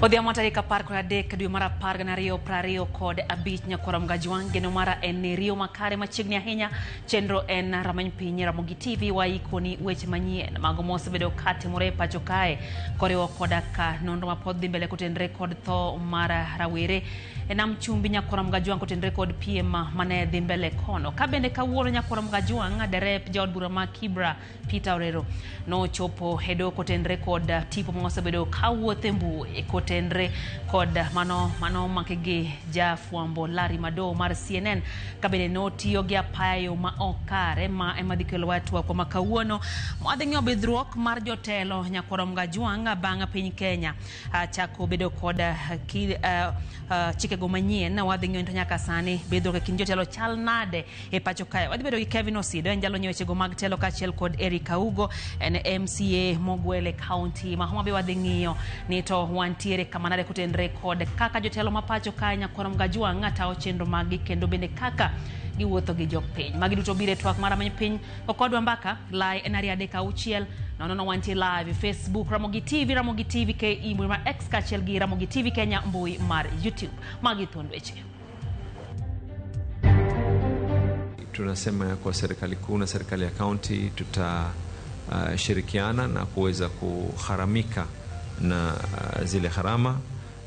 Odhiambo tarika par kod adek dwe mar apar gana ariyo prariyo kod abich nyakoram Gajwang' geno mara en riyo makare machiegni ahinya. Chenro en ramany piny Ramogi TV waikoni weche manyien mago mosebedo katimore pacho kae koriwo koda ka nonro mapod dhi mbele kotenre kod tho mar rawere enam chumbi nyakoram Gajwang' kotenre kod piem mane dhi mbele kono. Kabende kawuono nyakoram Gajwang' derep jaod bura ma Kibra Peter Orero no chopo hedo kotenre kod tipo mosebedo kawuothe mbui kotenre kod mano makegi jafuambo Larry Madowo mar CNN kabende no tiyo gi apayo ma okare ma emadhikelo watu kwa makawuono mwadhing'io bidhruok mar jotelo nyakoram Gajwang' bang' piny Kenya chako bedo kod chikego manyien wadhing'io into nyaka sani bidhruok ekind jotelo chal nade e pacho kae. Wadhi bedo gi Kevin Osido en jalo nyewechego mag telo kachiel kod Eric Augo en MCA mogwele county ma Homa Bay. Wadhing'io ni to wantiere kamanade kotenre kod kaka jotelo mapacho kae nyakoram Gajwang' tawo chenro magi kendo bende kaka giwuotho gi jopiny magi duto bire twak mar ramany piny okodwa mbaka lai en 3:6 nono wantie live Facebook Ramogi TV KE mbui mar X kachiel gi Ramogi TV Kenya mbui mar YouTube magi thuond weche. Tunasema ya kwa serikali kuu na serikali ya county tutashirikiana na kuweza kuharamika na zile harama,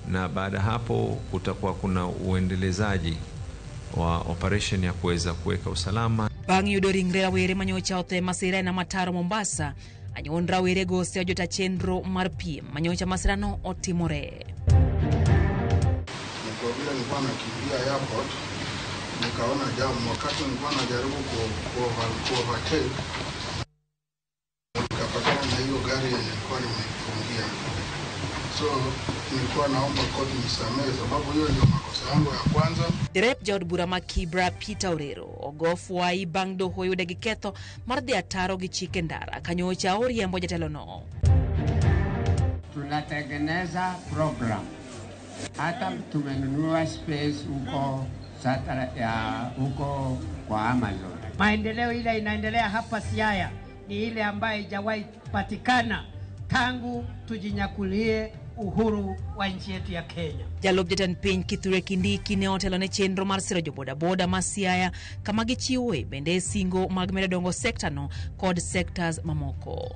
na baada hapo kutakuwa kuna uendelezaji wa operation ya kuweza kuweka usalama. Bang' yudo ringre rawere manyocha othe masira na Mataro Mombasa, anyuond rawere go osejota chenro mar piem manyocha masirano otimore. Nilikuwa nilikuwa nakimbia airport nikaona jamu wakati nilikuwa najaribu overtake nikapatana na hiyo gari nilikuwa nimeifungia. So nilikuwa naomba kodi nisamehe sababu hiyo ndio makosa yangu ya kwanza. Derep jaod bura ma Kibra Peter Orero ogofu wai bang' doho yude gi ketho mar dhi ataro gi chike ndara kanyocha oriembo jatelo no. Tunatengeneza program hata tumenunua space huko kwa Amazon. Maendeleo ile inaendelea hapa Siaya ni ile ambayo haijawahi patikana tangu tujinyakulie uhuru wa nchi yetu ya Kenya. Jalob jatan piny Kithure Kindiki ne otelo ne chenro mar siro joboda ma Siaya kama gichiwo bende singo mag medo dongo sekta no kod sectors mamoko.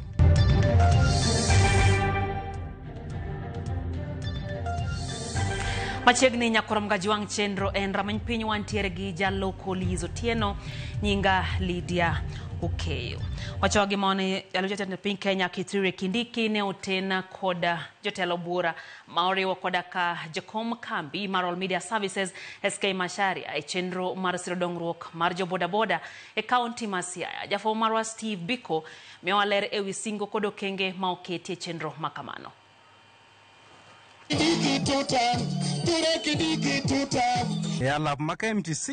Machiegni nyakoram Gajwang' chenro en ramany piny wantiere gi jaloko Liz Otieno nyinga Lydia Okeyo. Wachogi mone jalojatend piny Kenya Kithure Kindiki ne otena koda jotelo bura maoriwo koda ka Jakom Kambi mar All Media Services SK Macharia e chenro mar siro dongruok mar joboda e kaunti ma Siaya. Jafo marwa Steve Biko mewaler ewi singo kod okenge ma oketi e chenro makamano. Alap maka MTC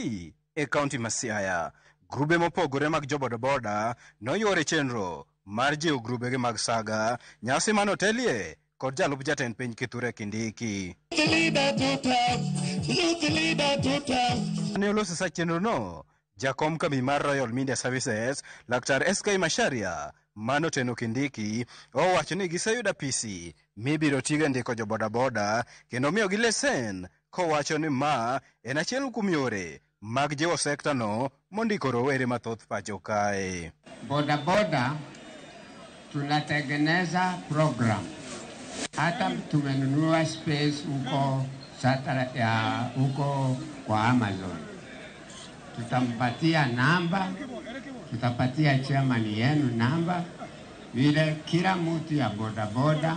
e kaunti ma Siaya, grube mopogore mag joboda noyore chenro mar jiwo grube mag saga nyasi manotelie kod jalup jatend piny Kithure Kindiki. Ne oloso sa chenro no Jakom Kambi mar Royal Media Services Laktar SK Macharia manoteno Kindiki owacho ni giseyudo PC mibiro tiga ndiko joboda kendo miyo gi lesen kowacho ni ma en achiel kuom yore mag jiwo sekta no mondiko rowere mathoth pacho kae. Boda tunatengeneza program hata tumenunua space huko kwa Amazon. Tutampatia namba, tutapatia chairman yenu namba, vile kila mtu ya boda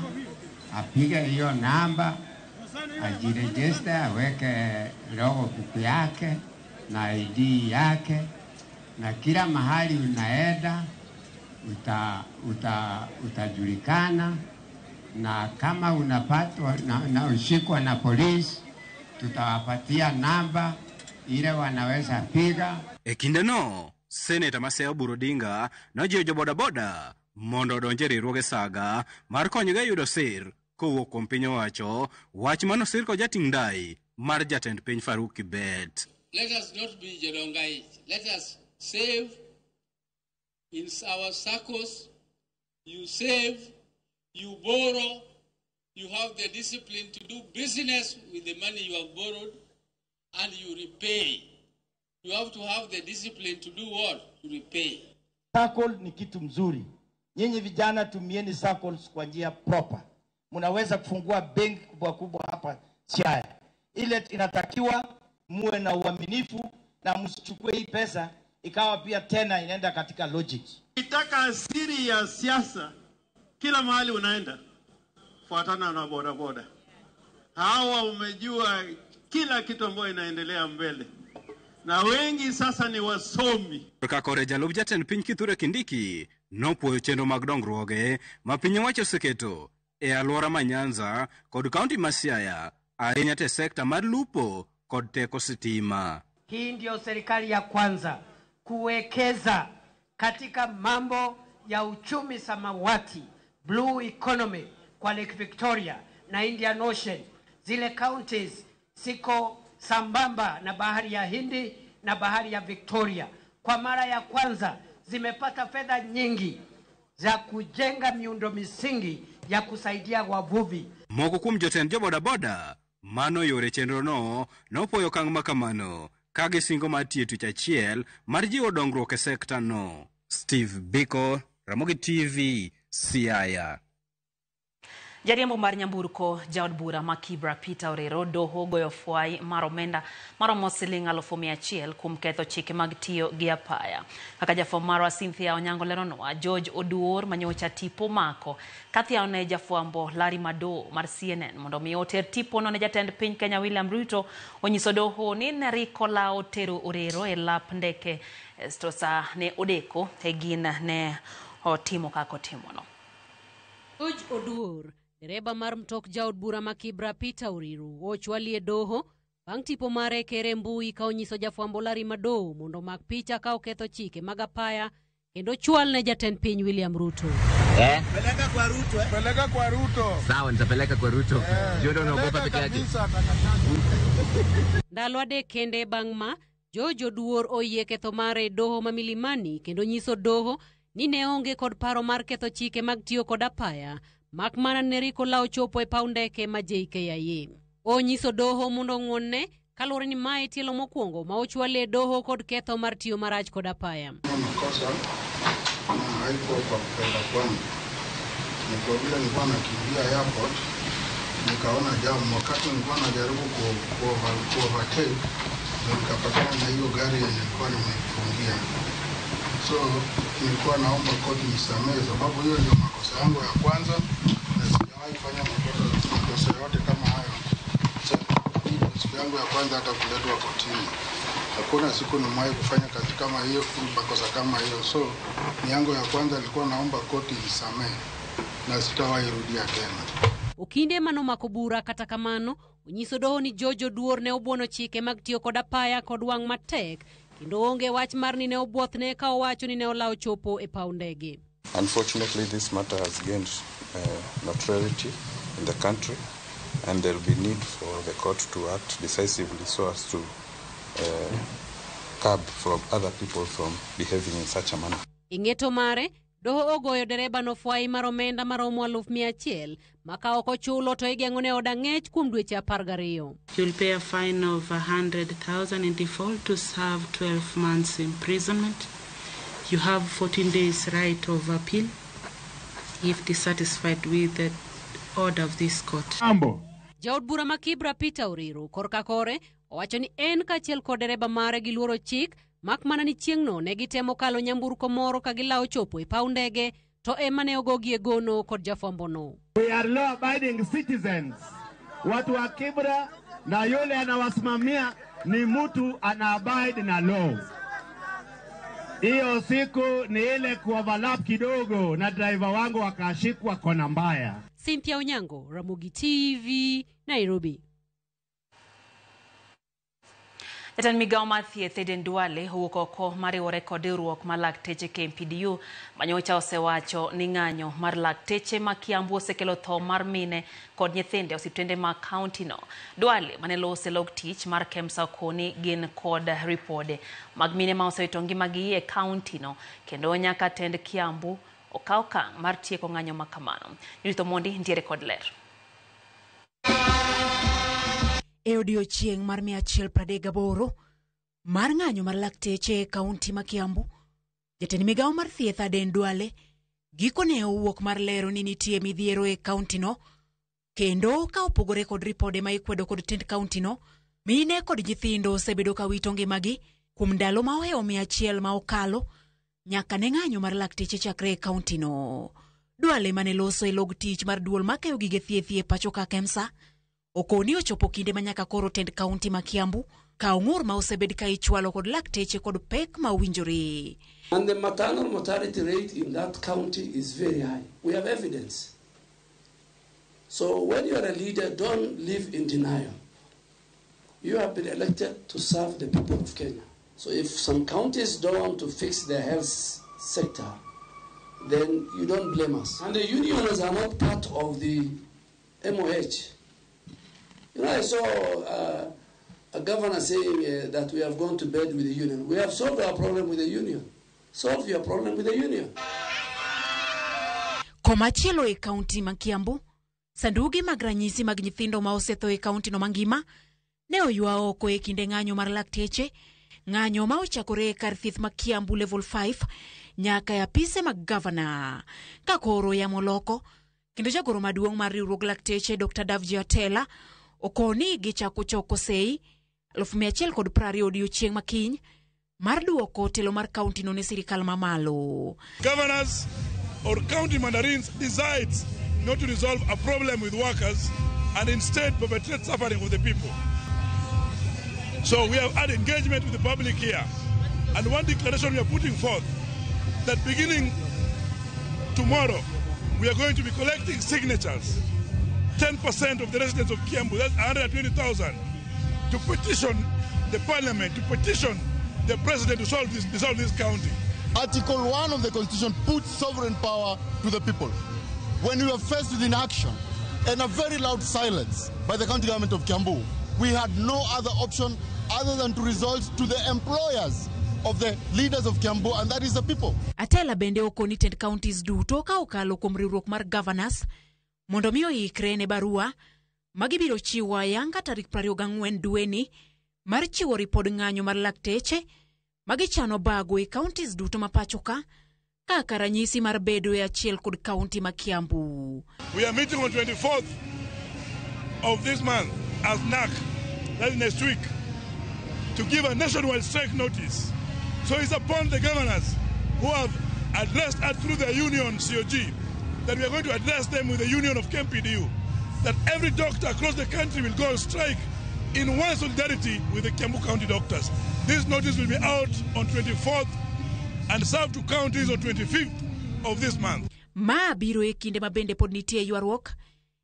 apige hiyo namba, ajiregister, aweke logo buku yake na ID yake, na kila mahali unaenda utajulikana, na kama unapatwa na ushikwa na polisi tutawapatia namba ile wanaweza piga. E kinde no, Senator Maseo Oburu Odinga nojiwo joboda mondo odonje riwruoge saga mar konyogi yudo sir kowuok kuom piny owacho, wach mano sir ko jating' ndai mar jatend piny Faruk Kibet. Let us not be Jadongai. Let us save in our circles. You save, you borrow, You have the discipline to do business with the money you have borrowed and you repay. You have to have the discipline to do what? To repay. Circle ni kitu mzuri. Nyinyi vijana tumieni circles kwa njia proper. Mnaweza kufungua benki kubwa kubwa hapa Siaya. Ile inatakiwa muwe na uaminifu na msichukue hii pesa ikawa pia tena inaenda katika logic. Itaka asiri ya siasa kila mahali unaenda. Fuatana na boda boda. Hawa umejua kila kitu ambayo inaendelea mbele. Na wengi sasa ni wasomi. Kakore jalub jatend piny Kithure Kindiki nopuoyo chenro mag dongruoge ma piny owacho oseketo e alwora ma Nyanza kod kaunti ma Siaya ahinya te sekta mar lupo kod teko sitima. Hii ndio serikali ya kwanza kuwekeza katika mambo ya uchumi samawati, blue economy kwa Lake Victoria na Indian Ocean. Zile counties siko sambamba na bahari ya Hindi na bahari ya Victoria. Kwa mara ya kwanza zimepata fedha nyingi za kujenga miundo misingi ya kusaidia wavuvi. Moko kuom jotend jobodaboda mano yore chenro no nopuoyo okang' makamano kage singo mar tiyo tich achiel mar jiwo dongruok e sekta no. Steve Biko, Ramogi TV, Siaya. Jariembo mar nyamburko jaod bura ma Kibra Peter Orero doho goyo fwai mar omenda maromo siling 100,000 kuom ketho chike mag tiyo gi apaya. Kaka jafwambo marwa Cynthia Onyango leronwa, George Oduor manyocha tipo mako kathia ne jafwambo Larry Mado mar CNN mondo mi oter tipo no ne jatend piny Kenya William Ruto onyiso doho ni neriko lao tero Orero e lap ndeke stosa ne odeko e gin ne otimo kako timono. George Oduor, dereba mar mtok jaod bura ma Kibra Peter Orero, ochwalie doho bang' tipo mare kere mbui ka onyiso jafwambo Larry Mado mondo mak picha ka oketho chike mag apaya kendo chwal ne jatend piny William Ruto. Peleka kwa Ruto. Peleka kwa Ruto. Sawa, nitapeleka kwa Ruto. Ndio unaogopa peke yake. Ndalo adek kende bang' ma George Oduor oyie ketho mare doho ma Milimani kendo nyiso doho ni ne onge kod paro mar ketho chike mag tiyo kod apaya mak mana neriko lao chopo e paw ndeke ma JKIA. Onyiso doho mondo ng'wonne kaluwore ni mae tielo mokwongo ma ochwale doho kod ketho mar tiyo marach kod apaya. Makosa haiko kwa kupenda kwangu. Ni kwa vile nilikuwa nakimbia airport, nikaona jamu wakati nilikuwa najaribu ku-overtake, nikapatana na hiyo gari yenye nilikuwa nimeifungia. So nilikuwa naomba koti nisamehe sababu hiyo ndio makosa yangu ya kwanza na sijawahi fanya makosa yote kama hayo. Siku yangu ya kwanza hata kuletwa kotini. Hakuna siku nimewahi kufanya kazi kama hiyo, makosa kama hiyo. So ni yangu ya kwanza, nilikuwa naomba koti nisamehe na sitawahi rudia tena. Okinde mano makobura kata kamano onyiso doho ni George Oduor ne obuono chike mag tiyo kod apaya kod wang' matek kendo onge wach mar ni ne obuothne ka owacho ni ne olao chopo e paw ndege. Unfortunately, this matter has gained notoriety in the country, and there will be need for the court to act decisively so as to curb from other people from behaving in such a manner. Ing'eto mare, doho ogoyo dereba no fwai mar omenda maromo 100,000 maka ok ochulo to igeng'one od ang'ech kuom dweche 12. You'll pay a fine of 100,000 in default to serve 12 months imprisonment. You have 14 days right of appeal if dissatisfied with the order of this court. Jaod bura ma Kibra Peter Orero korka kore owacho ni en kachiel kod dereba mare gi luoro chik mak mana ni chieng'no ne gitemo kalo nyamburko moro ka gilao chopo e paw ndege to ema ne ogogie gono kod jafwambo no. We are law abiding citizens. Watu wa Kibra na yule anawasimamia ni mtu ana abide na law. Hiyo siku ni ile kuoverlap kidogo na driver wangu akashikwa kona mbaya. Cynthia Onyango, Ramogi TV, Nairobi. Jatend migao mar thieth Eden Duale owuok oko mariwore kod riwruok mar lakteche KMPDU manyocha osewacho ni ng'anyo mar lakteche ma Kiambu osekelo tho mar mine kod nyithinde osiptende ma kaunti no. Duale mane lose log tich mar KEMSA koni gin kod ripode mag mine ma osewito ngimagi e kaunti no kendo nyaka tend Kiambu okaw okang' mar tieko ng'anyo ma kamano. Yurito Mondi ntiere kod ler. e odiochieng' mar 138 mar ng'anyo mar lakteche e kaunti ma Kiambu. Jatend migawo mar thieth Aden Duale gikone owuok mar lero ni nitie midhiero e kaunti no, kendo ka opogore kod ripode ma ikwedo kod tend kaunti no, mine kod nyithindo osebedo ka wito ngimagi kuom ndalo ma ohewo 100 ma okalo nyaka ne ng'anyo mar lakteche chakre e kaunti no. Duale mane loso e log tich mar duol makeyo gige thieth e pacho ka KEMSA okoni ochopo kinde ma nyaka koro tend kaunti ma Kiambu ka ong'ur ma osebed ka ichwalo kod lakteche kod pek ma winjore. And the maternal mortality rate in that county is very high. We have evidence. So when you are a leader, don't live in denial. You have been elected to serve the people of Kenya. So if some counties don't want to fix their health sector, then you don't blame us. And the unions are not part of the MOH. You know, I saw a governor saying that we have gone to bed with the union. We have solved our problem with the union. Solve your problem with the union. Komachielo e kaunti ma Kiambu, sandugi mag ranyisi mag nyithindo ma osetho e kaunti no mangima ne oywa oko e kinde ng'anyo mar lakteche, ng'anyo ma ochakore e kar thieth ma Kiambu level 5 nyaka e apise mag governor. Ka koro yamo loko, kendo jagoro maduong' mar riwruog lakteche Dr. Davji Atela okoni gichako choko sei 120 odiochieng' makiny mar duoko telo mar kaunti no ne sirikal mamalo. Governors or county mandarins decides not to resolve a problem with workers and instead perpetrate suffering with the people. So we have had engagement with the public here, and one declaration we are putting forth that beginning tomorrow we are going to be collecting signatures, 10% of the residents of Kiambu, that's 120,000, to petition the parliament, to petition the president to dissolve this county. Article 1 of the Constitution puts sovereign power to the people. When we were faced with inaction and a very loud silence by the county government of Kiambu, we had no other option other than to resort to the employers of the leaders of Kiambu, and that is the people. Atela bende okoni tend counties duto ka okalo kuom riwruok mar governors mondo miyo ikre ne barua magibiro chiwo ayanga tarik 24 dweni mar chiwo ripod ng'anyo mar lakteche magichano bago e counties duto mapacho ka kaka ranyisi mar bedo e achiel kod county ma Kiambu. We are meeting on 24th of this month as NAC, that is next week, to give a nationwide strike notice. So it's upon the governors who have addressed us through their union COG that we are going to address them with the union of KMPDU, that every doctor across the country will go on strike in one solidarity with the Kiambu County doctors. This notice will be out on 24th and served to counties on 25th of this month. Ma biro e kinde mabende pod nitie ywaruok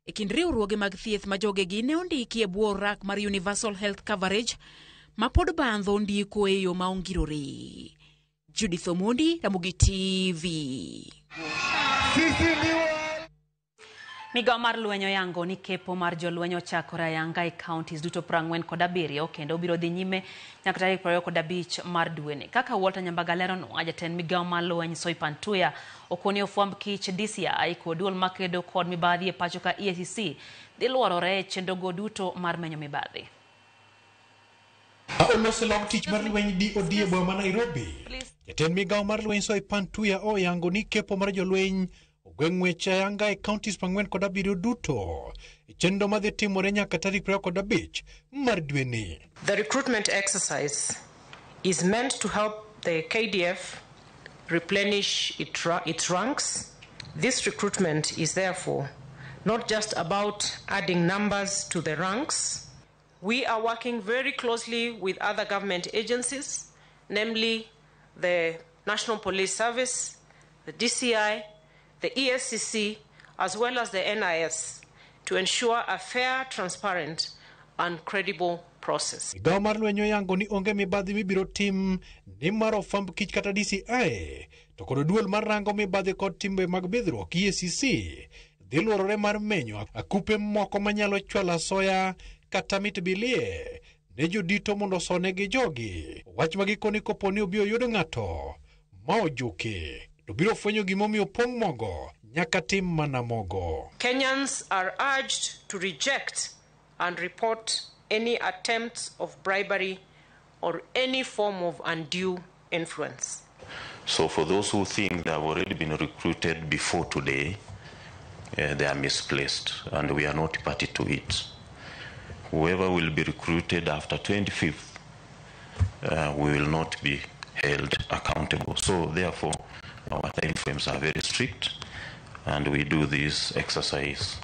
e kind riwruoge mag thieth ma jogegi ne ondiki e bwo rak mar Universal Health Coverage ma pod bandho ndiko e yo ma ongirore. Judith Omondi, Ramogi TV. Migawo mar lweny oyango ni kepo mar jolweny ochakore ayanga e counties duto 47 kendo biro dhi nyime nyaka tarik 25 mar dweni. Kaka Walter Nyambaga lerono, jatend migawo mar lweny Soipan Tuya okoni ofwamb kich DCI kod duol makedo kod mibadhi e pacho ka EACC dhi luorore e chenrogo duto mar menyo mibadhi. Oloso log tich mar lweny DOD e boma Nairobi. Jatend migawo mar lweny Soipan Tuya oyango ni kepo mar jolweny gweng'weche ayanga e counties 47 duto chenro madhi timore nyaka tarik 25 mar dweni. The recruitment exercise is meant to help the KDF replenish its ranks. This recruitment is therefore not just about adding numbers to the ranks. We are working very closely with other government agencies, namely the National Police Service, the DCI, the ESCC, as well as the NIS, to ensure a fair, transparent, and credible process. Migawo mar lweny oyango ni onge mibadhi mibiro tim ni mar ofwamb kich kata DCI, to kod duol mar rango mibadhi kod timbe mag bidhruok EACC dhi luorore mar menyo akupe moko manyalo chwalo asoya kata mit bilie ne jodito mondo sonegi jogi. Wach magikoni koponi obiro yudo ng'ato ma ojuki to biro fwenyo gimomiyo pong' mogo nyaka tim mana mogo. Kenyans are urged to reject and report any attempts of bribery or any form of undue influence. So for those who think they have already been recruited before today, they are misplaced, and we are not party to it. Whoever will be recruited after 25th, we will not be held accountable. So therefore, our time frames are very strict, and we do this exercise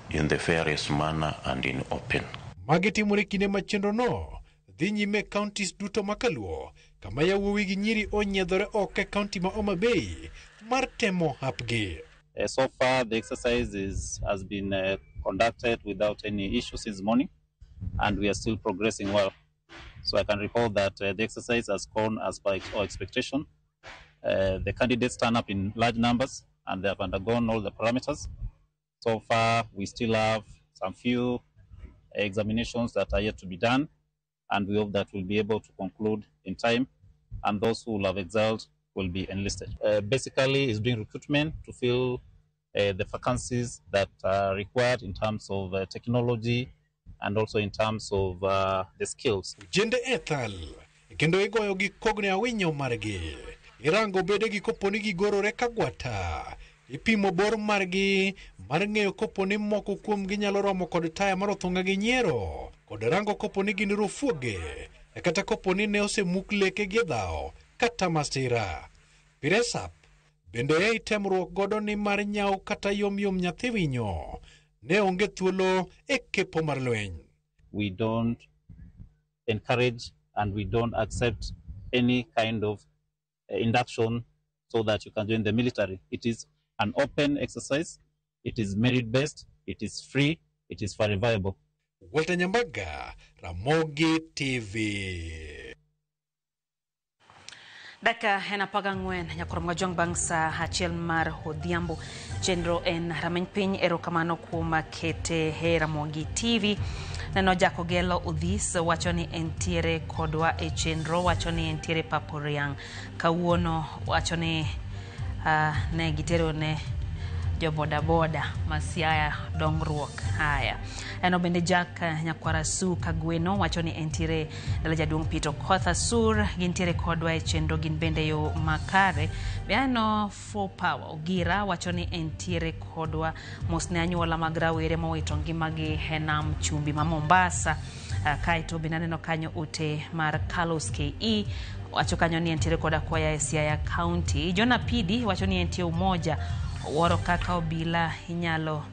in the fairest manner and in open. Magitimore kinde machendo no, dhi nyime counties duto makaluo, kama yawuowi gi nyiri onyiedhore oko e county ma Homa Bay mar temo hapgi. So far, the exercise has been conducted without any issues since morning, and we are still progressing well. So I can report that the exercise has gone as per our expectation. The candidates turn up in large numbers, and they have undergone all the parameters. So far, we still have some few examinations that are yet to be done, and we hope that we'll be able to conclude in time, and those who will have excelled will be enlisted. Basically, it's doing recruitment to fill the vacancies that are required in terms of technology and also in terms of the skills. Jende ethal, kendo igoyo gi kogne awinyo margi. Irango bede gi koponi gi gorore kagwata. Ipimo bor margi, mar ng'eyo koponi moko kuom gi nyalo romo kod taya mar othunga gi nyiero. Kod rango koponi gin rofuoge, kata koponi ne osemuk leke gi dhao, kata masira. Piresap, bende ei temruok godo ni mar nyau kata yom nyathi winyo, ne onge thuolo e kepo mar lweny. We don't encourage and we don't accept any kind of induction so that you can join the military. It is an open exercise, it is merit-based, it is free, it is verifiable. Walter Nyambaga, Ramogi TV. Daka enapaga ng'wen nyakorom jong bangsa achiel mar hodhiambo chenro en rameny piny erokamano kuom kete he Ramogi TV. Neno jako gelo udhis wacho ni entiere kodwa e chenro, wacho ni entiere paporiang kawuono, wacho ni ne gitero ne jo boda boda Masiaya dongruok haya. Eno bende Jack Nyakwara Su Kagweno wacho ni entiere dala jaduong' Peter Kotha Sur gintiere kodwa e chenro gin bende yo makare. Beano Full Power Ogira wacho ni entiere kodwa mosne anyuola mag rawere mowito ngimagi henam chumbi ma Mombasa. Kaito bende aneno kanyo ute mar Carlos KE wacho kanyo ni entiere koda kwaya e Siaya County. Jona Pidi wacho ni entiere umoja woro kaka obila inyalo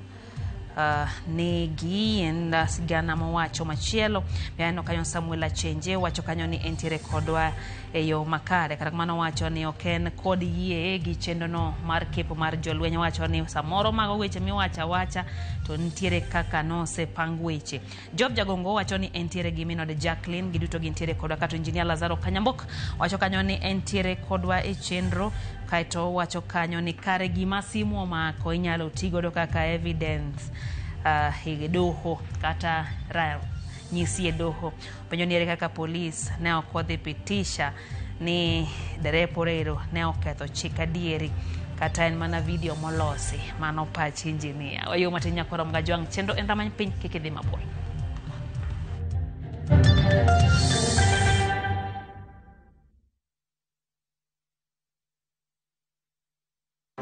negi enda sigana mowacho machielo. Beano kanyo Samuel Achenje wacho kanyo ni entiere kodwa e yo makare, kata kamano wacho ni oken kod yie gi chendo no mar kepo mar jolweny. Wacho ni samoro mago weche wacha to ntiere kaka no se pang weche. Job Jagongo wacho ni entiere gi Minode Jacqueline giduto gintiere kodwa, kato Engineer Lazaro Kanyambok wacho kanyo ni entiere kodwa e chenro. Kaito wacho kanyo ni kare gima simu omako inyalo tigodo kaka evidence hige doho kata nyisi e doho. Penjo niere kaka polis ne okodhi pitisha ni derepo rero ne oketho chik adieri kata en mana video molosi mano pach engineer. Wayo matinya korom gajwang chenro en ramany piny kikidhi mabor.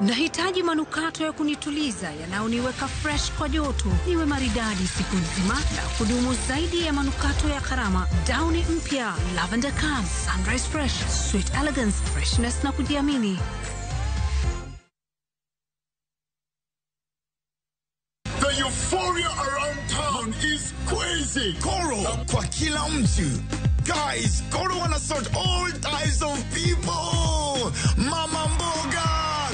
Nahitaji manukato ya kunituliza yanayoniweka fresh kwa joto, niwe maridadi siku nzima na kudumu zaidi ya manukato ya gharama. Downy mpya, Lavender Calm, Sunrise Fresh, Sweet Elegance, freshness na kujiamini. The euphoria around town is crazy. Koro kwa kila mtu. Guys, Koro wanna sort all types of people. Mama mboga,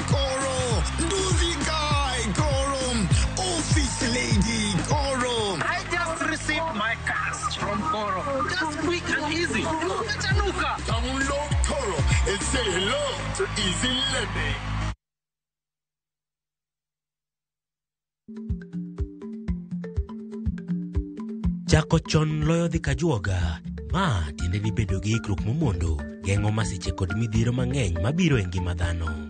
Koro. Nduzi guy, Koro. Office lady, Koro. I just received my cash from Koro. Just quick and easy. Tanuka. Download Koro and say hello to Easy Living. Chako chon loyo dhi kajuoga. Ma tiende ni bedo gi ikruok momondo, geng'o masiche kod midhiero mang'eny mabiro e ngima dhano.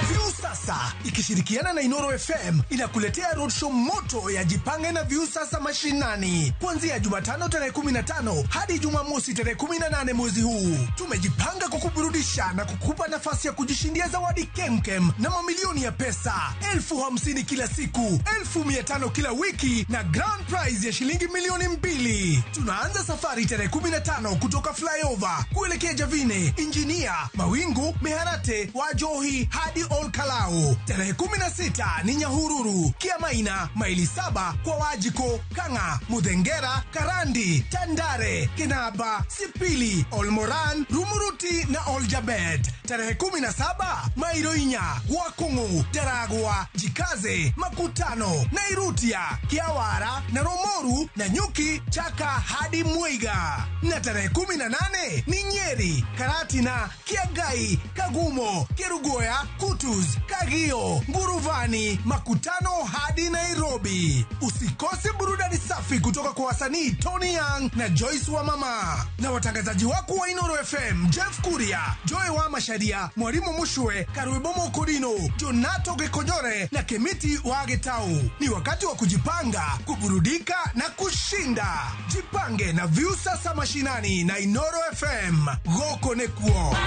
Viusasa ikishirikiana na Inoro FM inakuletea roadshow moto ya Jipange na Viusasa mashinani kuanzia Jumatano tarehe 15 hadi Jumamosi tarehe 18 mwezi huu. Tumejipanga kukuburudisha na kukupa nafasi ya kujishindia zawadi kemkem na mamilioni ya pesa, 50,000 kila siku, 1,500 kila wiki na grand prize ya shilingi milioni 2. Tunaanza safari tarehe 15 kutoka Flyover kuelekea Javine, Injinia, Mawingu, Meharate, Wajohi hadi Olkalao. Tarehe 16 ni Nyahururu, Kiamaina, maili 7 kwa Wajiko, Kanga, Mudengera, Karandi, Tandare, Kenaba, Sipili, Olmoran, Rumuruti na Oljabed. Tarehe 17 Mairoinya, Wakungu, Daragwa, Jikaze, Makutano, Nairutia, Kiawara na Romoru na Nyuki, Chaka hadi Muiga. Na tarehe 18 ni Nyeri, Karatina, Kiagai, Kagumo, Kerugoya, Kutus, Kagio, Nguruvani, Makutano hadi Nairobi. Usikose burudani safi kutoka kwa wasanii Tony Young na Joyce wa Mama na watangazaji wako wa Inoro FM, Jeff Kuria, Joy wa Masharia, Mwalimu Mushwe, Karuebomo Korino, Jonato Gekonyore na Kemiti wa Getau. Ni wakati wa kujipanga, kuburudika na kushinda. Jipange na Viusasa mashinani na Inoro FM. Goko nekuo.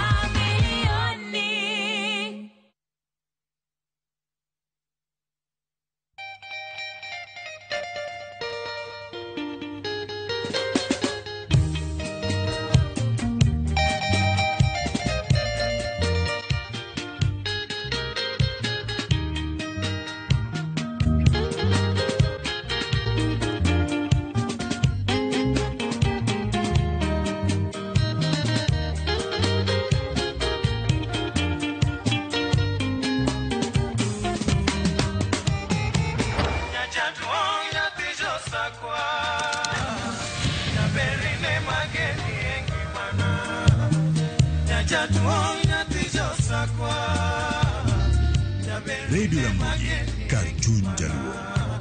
Radio Ramogi, Kartun Jaluo.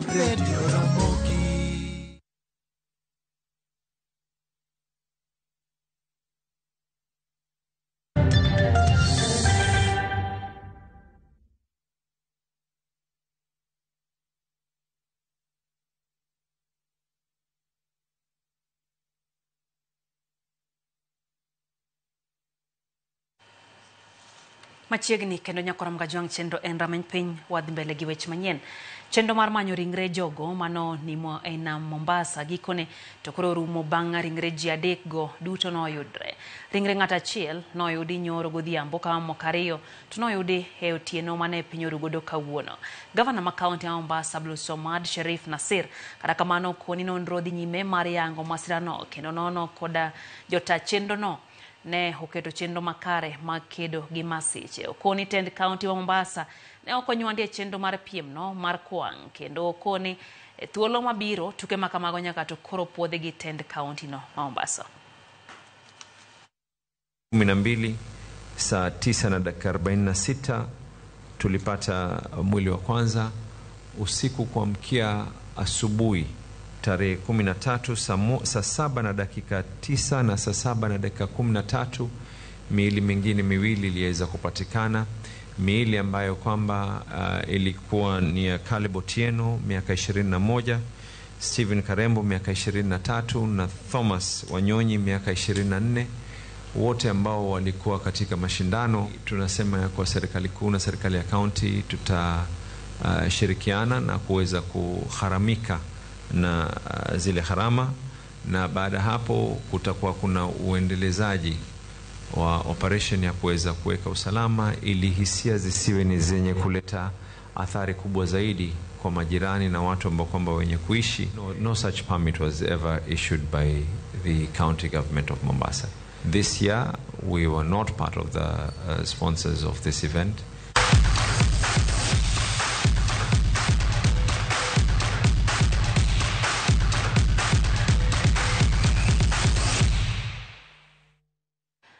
Radio Ramogi. Machiegni kendo nyakoram gajwang chenro en rameny piny wadhi mbele gi wech manyien. Chenro mar manyo ringre jogo mano nimo e nam Mombasa gikone to koro rumo bang' ringre ji 3 go duto noyudre. Ringre ng'at achiel noyudi nyoro godhiambo ka moko 2 to noyudi e otieno mane piny orugodo kawuono. Gavana ma kaunti ya Mombasa Abdul Omar Sharif Nasir kata kamano koni nonro dhi nyime mar yango masirano kendo nono koda jota chenro no ne oketo chenro makare mag kedo gi masiche. Okoni tend kaunti wa Mombasa ne okonywandie chenro mar piem no mar kwang' kendo okoni thuolo mabiro tuke makamago nyaka to koro puodhe gi tend kaunti no Mombasa. 12 saa 9:46 tulipata mwili wa kwanza. Usiku kuamkia asubuhi tarehe 13 saa 7:09 na saa 7:13 miili mingine miwili iliweza kupatikana. Miili ambayo kwamba ilikuwa ni ya Caleb Otieno miaka 21, Stephen Karembo miaka 23 na Thomas Wanyonyi miaka 24, wote ambao walikuwa katika mashindano. Tunasema ya kwa serikali kuu na serikali ya kaunti tutashirikiana na kuweza kuharamika na zile harama, na baada hapo kutakuwa kuna uendelezaji wa operation ya kuweza kuweka usalama ili hisia zisiwe ni zenye kuleta athari kubwa zaidi kwa majirani na watu ambao kwamba wenye kuishi. No such permit was ever issued by the county government of Mombasa. This year we were not part of the sponsors of this event.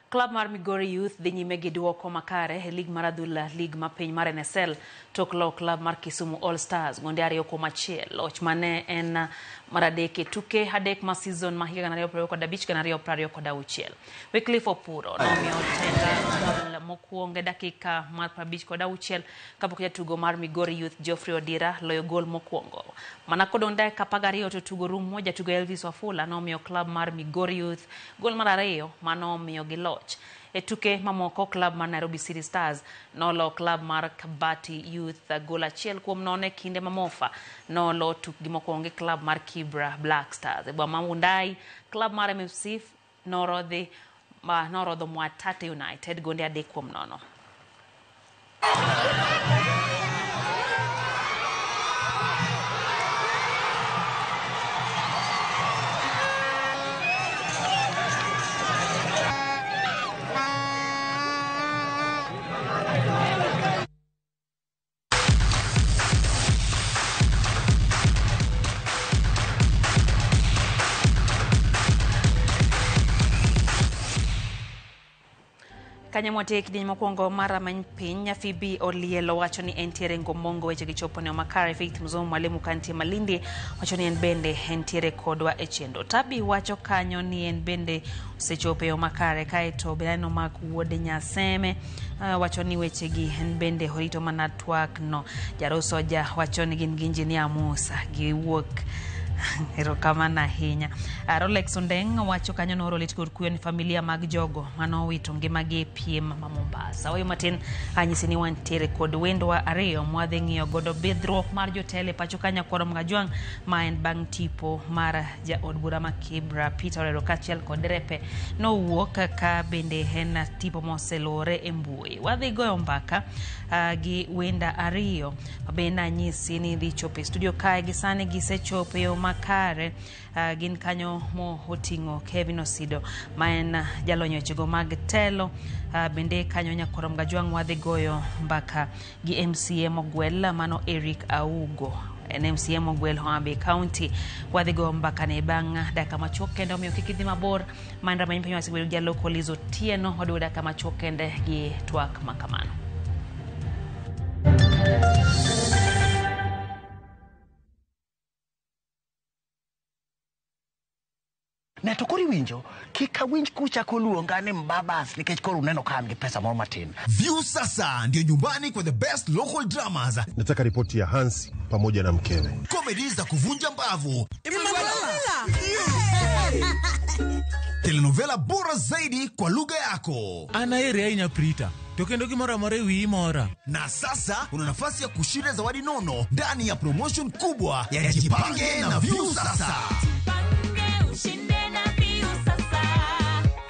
Club mar Migori Youth dhi nyime gi duoko makare e lig mar adhula lig ma piny mar NSL tok lo club mar Kisumu All Stars gonde 2-1. Loch mane en mar adek e tuke 3 ma season ma higa 2025-2026. Wycliffe Opuro nomiyo tenga mokuonge dakika mar 56 kapok jatugo mar Migori Youth Geoffrey Odira loyo gol mokuongo. Mana kodong dakika 12 to tugo rumo jatugo Elvis Wafula nomiyo club mar Migori Youth gol mar 2 manomiyo gi loch. E tuke mamoko club mar Nairobi City Stars nolo club mar Kabati Youth gol 1-0 kinde mamofa nolo tukgi mokuongo club mar Kibra Black Stars. E boma Mundai club mar MFC norodho Mwatate United gonde 3-0. Kanyamote kidiny mokwongo mara manypiny Phoebe Olielo wacho ni entiere ngomongo weche gichopo ne makare. Faith Mzomo mwalimu kanti Malindi wacho ni en bende entiere kodwa e chendo. Tabi wacho kanyo ni en bende osechope o makare kaeto benano mag wuode Nyaseme wacho ni weche gi en bende horito mana twak no. Jarosoja wacho ni gin gi injinia Musa gi wuok erokamana ahinya. Rolex Ondeng wacho kanyo no rolet kod kuyo ni familia mag jogo manowito ngimagi piem ma Mombasa. Wayo matin anyisi ni wantiere kod wendwa 2 mwadhi ng'iyo godo bidhruok mar jotele pacho kanya Korom Gajwang ma en bang' tipo mar jaod bura ma Kibra Peter Orero kachiel kod repe no wuok ka bende en tipo moselore e mbui. Wadhi goyo mbaka gi wenda 2 mabende anyisi ni dhi chope studio kae gisane gisechope o makare. Gin kanyo mo otingo Kevin Osido ma en jalonyo chego mag telo. Bende kanyo Nyakorom Gajwang wadhi goyo mbaka gi MCA Mogwel mano Eric Augo NMCA Mogwel Homabay County. Wadhi goyo mbaka ne bang' dakika machuok kendo omiyo kikidhi mabor mandra manypiny wasibedo jaloko Lizo Tieno wadhi dakika machuok kende gi twak makamano. Na to kori winjo kika winj kucha koluonga ni Mbabas nikech koro uneno kan gi pesa moro matin. View sasa ndio nyumbani kwa the best local dramas. Nataka ripoti ya Hansi pamoja na mkewe. Comedies za kuvunja mbavu. Telenovela bora zaidi kwa lugha yako. Ana area ina prita. Tokendo kimora more wi mora. Na sasa una nafasi ya kushinda zawadi nono ndani ya promotion kubwa ya Jipange na View sasa.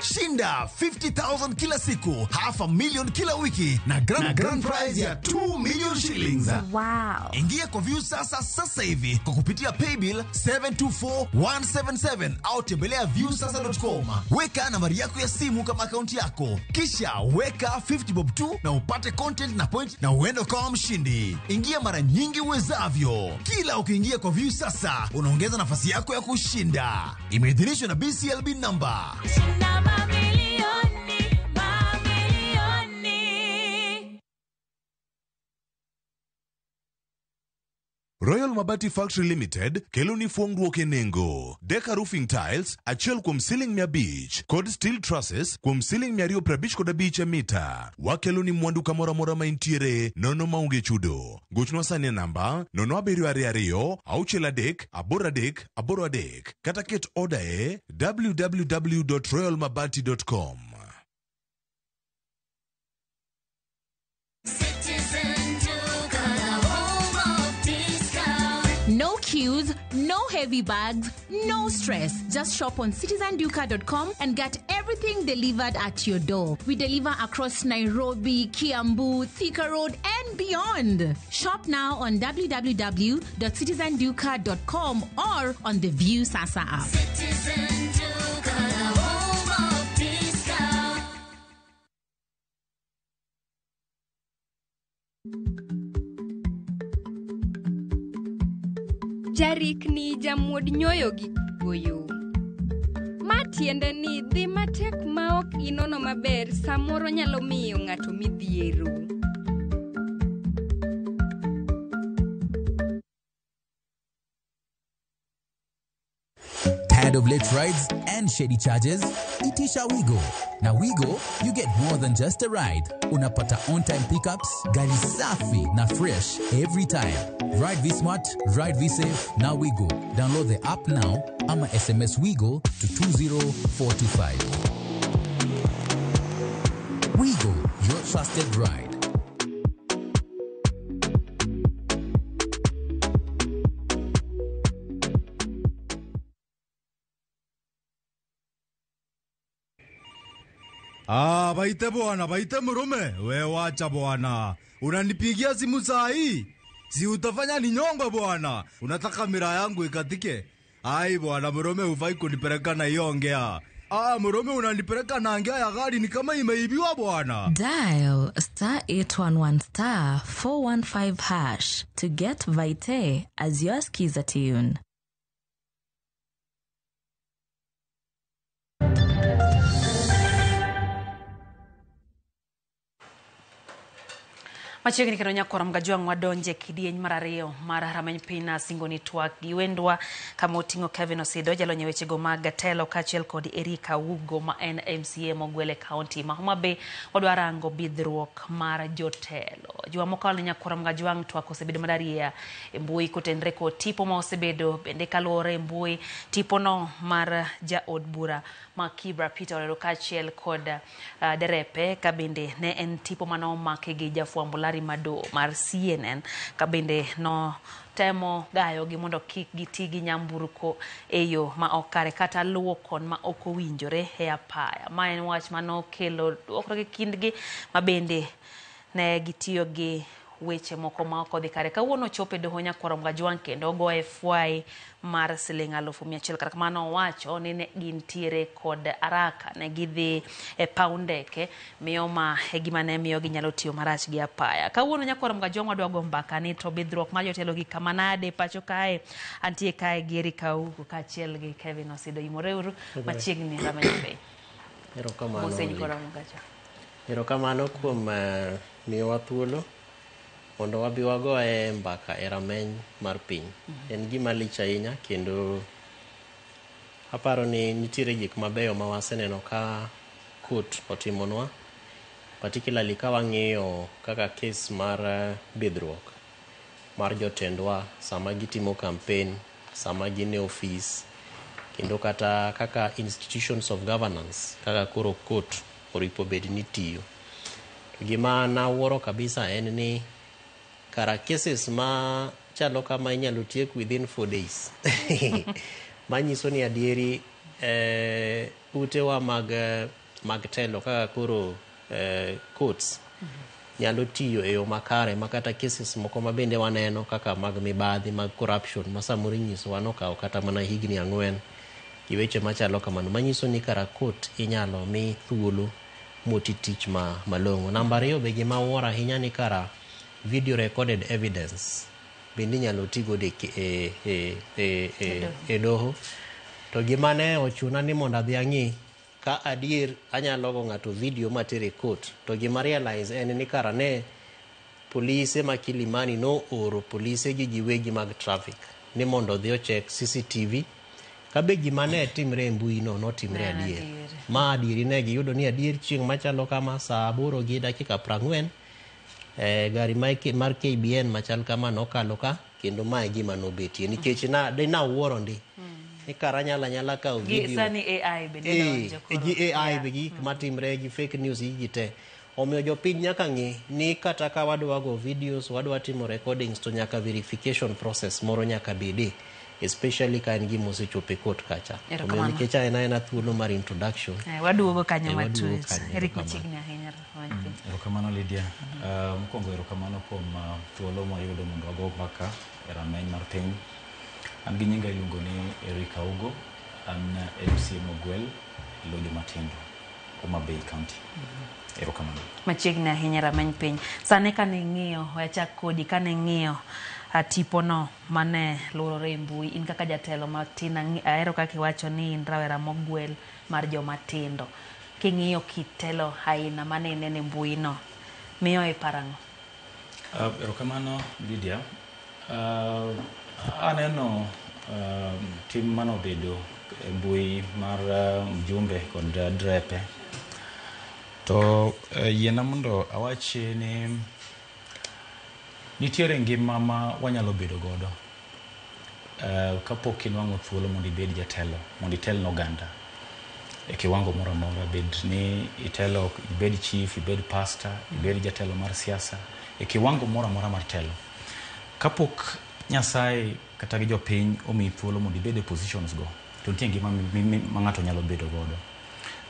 Shinda 50,000 kila siku, $500,000 kila wiki na grand prize ya 2 million shillings. Wow. Ingia kwa View sasa hivi kwa kupitia paybill 724177 au tembelea viewsasa.com. Weka nambari yako ya simu kama akaunti yako. Kisha weka 50 bob tu na upate content na point na uende kama mshindi. Ingia mara nyingi uwezavyo. Kila ukiingia kwa View sasa unaongeza nafasi yako ya kushinda. Imeidhinishwa na BCLB number. Royal Mabati Factory Limited kelo ni fuongruok e nengo. Deka Roofing Tiles achiel kuom ceiling 100 kod steel trusses kuom ceiling 255 mita. Wakelo ni mwandu kamora mora maintiere nono maunge chudo. Gochno sani namba 0722 aucheladek aboradek aboradek. Kata ket order e www.royalmabati.com. No queues, no heavy bags, no stress. Just shop on citizenduka.com and get everything delivered at your door. We deliver across Nairobi, Kiambu, Thika Road, and beyond. Shop now on www.citizenduka.com or on the View Sasa app. Jarikni jamuod nyoyo gi goyo. Ma tiende ni dhi matek ma ok inono maber samoro nyalo miyo ng'ato midhiero. Had of late rides and shady charges? Itisha Wigo. Na Wigo, you get more than just a ride. Unapata on-time pickups, gari safi na fresh every time. Ride V-Smart, ride V-Safe, na Wigo. Download the app now, ama SMS Wigo to 20425. Wigo, your trusted ride. Baite bwana, baite murume. We wacha bwana. Unanipigia simu saa hii? Si utafanya ninyongwe bwana. Unataka mira yangu ikatike? Ai bwana, murume hufai kunipeleka na hiyo ongea. Murume unanipeleka na ongea ya gari ni kama imeibiwa bwana. Dial *811 415# to get Vite as your skiza tune. Machiegni kendo nyakora mgajwang' wadonje kidieny mar ariyo mar rameny pina singoni twak giwendwa kama oting'o Kevin Osido jalonye wechego mag telo kaachiel kod Erika Ugo ma en MCA mogwele kaunti ma Homa Bay wadwa rango bidhruok mar jotelo. Juma mokalo nyakora mgajwang' twak osebedo madaria e mbui kotenre kod tipo ma osebedo bende kaluwore e mbui tipo no mar jaod bura ma Kibra Peter Orero kaachiel kod derepe kabinde ne en tipo manomake gi jafwambo Mado mar CNN kabinde no temo gayo gi mondo kik gitigi nyamburko eyo ma okare kata luwo kon ma ok owinjore e apaya. Ma en wach mano kelo duokro gi kindgi mabende ne gitiyo gi weche moko ma ok odhi kare. Kawuono chope doho nyakora mgajwang' kendo goye fwai mar $100,000 kata kamano wacho ni ne gintiere kod araka ne gidhi e paundeke miyo ma gima ne miyo ginyalo tiyo marach gi apaya. Kawuono nyakora mgajwang' wadwa go mbaka ni to bidhruok mar jotelo gi kamanade pacho kae antie kae gi Erika Ugo kaachiel gi Kevin Osido imoreuru machiegni rameny piny. Erokamano kuom miyowa thuolo mondo wabi wagoye mbaka e rameny mar piny. En gima lich ahinya kendo aparo ni nitiere gik mabeyo ma waseneno ka court otimonwa, particularly ka wang'iyo kaka case mar bidhruok mar jotendwa sama gitimo campaign, sama gin e office, kendo kata kaka institutions of governance kaka koro court oripo bed ni tiyo. Gima nawuoro kabisa en ni kara cases ma chalo kama inyalo tiek within 4 days. Manyiso ni adieri utewa mag telo kaka koro courts nyalo tiyo e yo makare makata cases moko mabende waneno kaka mag mibadhi mag corruption masamuri nyiso wanokawo kata mana higni 4 gi weche machalo kamano. Manyiso ni kara court inyalo mi thuolo moti tich malong'o. Namba 2 be gima wuoro ahinya ni kara video recorded evidence bende nyalo tigo e doho. To gima ne ochuna ni mondo adhi ang'i ka adier anyalo go ng'ato video matere court, to gima realize en ni kara ne polise ma Kilimani no oro polise gi giwegi mag traffic ni mondo odhi ochek CCTV kabe gima ne timre e mbui no notimre adier. Ma adieri ne giyudo ni adier chieng' machalo kama saa 8:40 gari mar KBN machal kama nokalo ka kendo mae gima nobetie nikech na wuoro ndi ni kara nyala ka video sani AI bende donjo gi AI be gik matimre gi fake news gi te. Omiyo jopiny nyaka ng'e ni kata ka wadwa go videos, wadwa timo recordings, to nyaka verification process moro nyaka bede, especially ka en gima osechope court kacha. Omiyo nikech en thuolo mar introduction. Waduogo kanyo matut. Eric machiegni ahinya. Erokamano Lydia. Mokwongo erokamano kuom thuolo mwayudo mondo wago mbaka e rameny mar piny. An gi nyinga iluongo ni Erika Ugo. An MCA mogwel Lodyo Matindo, Homa Bay County. Erokamano. Machiegni ahinya rameny piny. Sane kane ng'iyo wachak kodi kane ng'iyo tipo no mane lurore e mbui, in kaka jatelo matin ahero kaka iwacho ni in rawera mogwel mar joma tindo. King'iyo kitelo aina mane nene mbui no miyo e parang'o? Erokamano Lydia. Aneno tim manobedo mbui mar mjumbe kod drepe. To yiena mondo awach ni nitiere ngima ma wanyalo bedo godo kapok inwang'o thuolo mondo ibed jatelo, mondo itel n'oganda e kiwango moro amora, bed ni itelo, ibed chief, ibed pastor, ibed jatelo mar siasa, e kiwango moro amora mar telo. Kapok Nyasaye kata gi jopiny omi thuolo mondo ibed e positions go, to nitie ngima ma ng'ato nyalo bedo godo.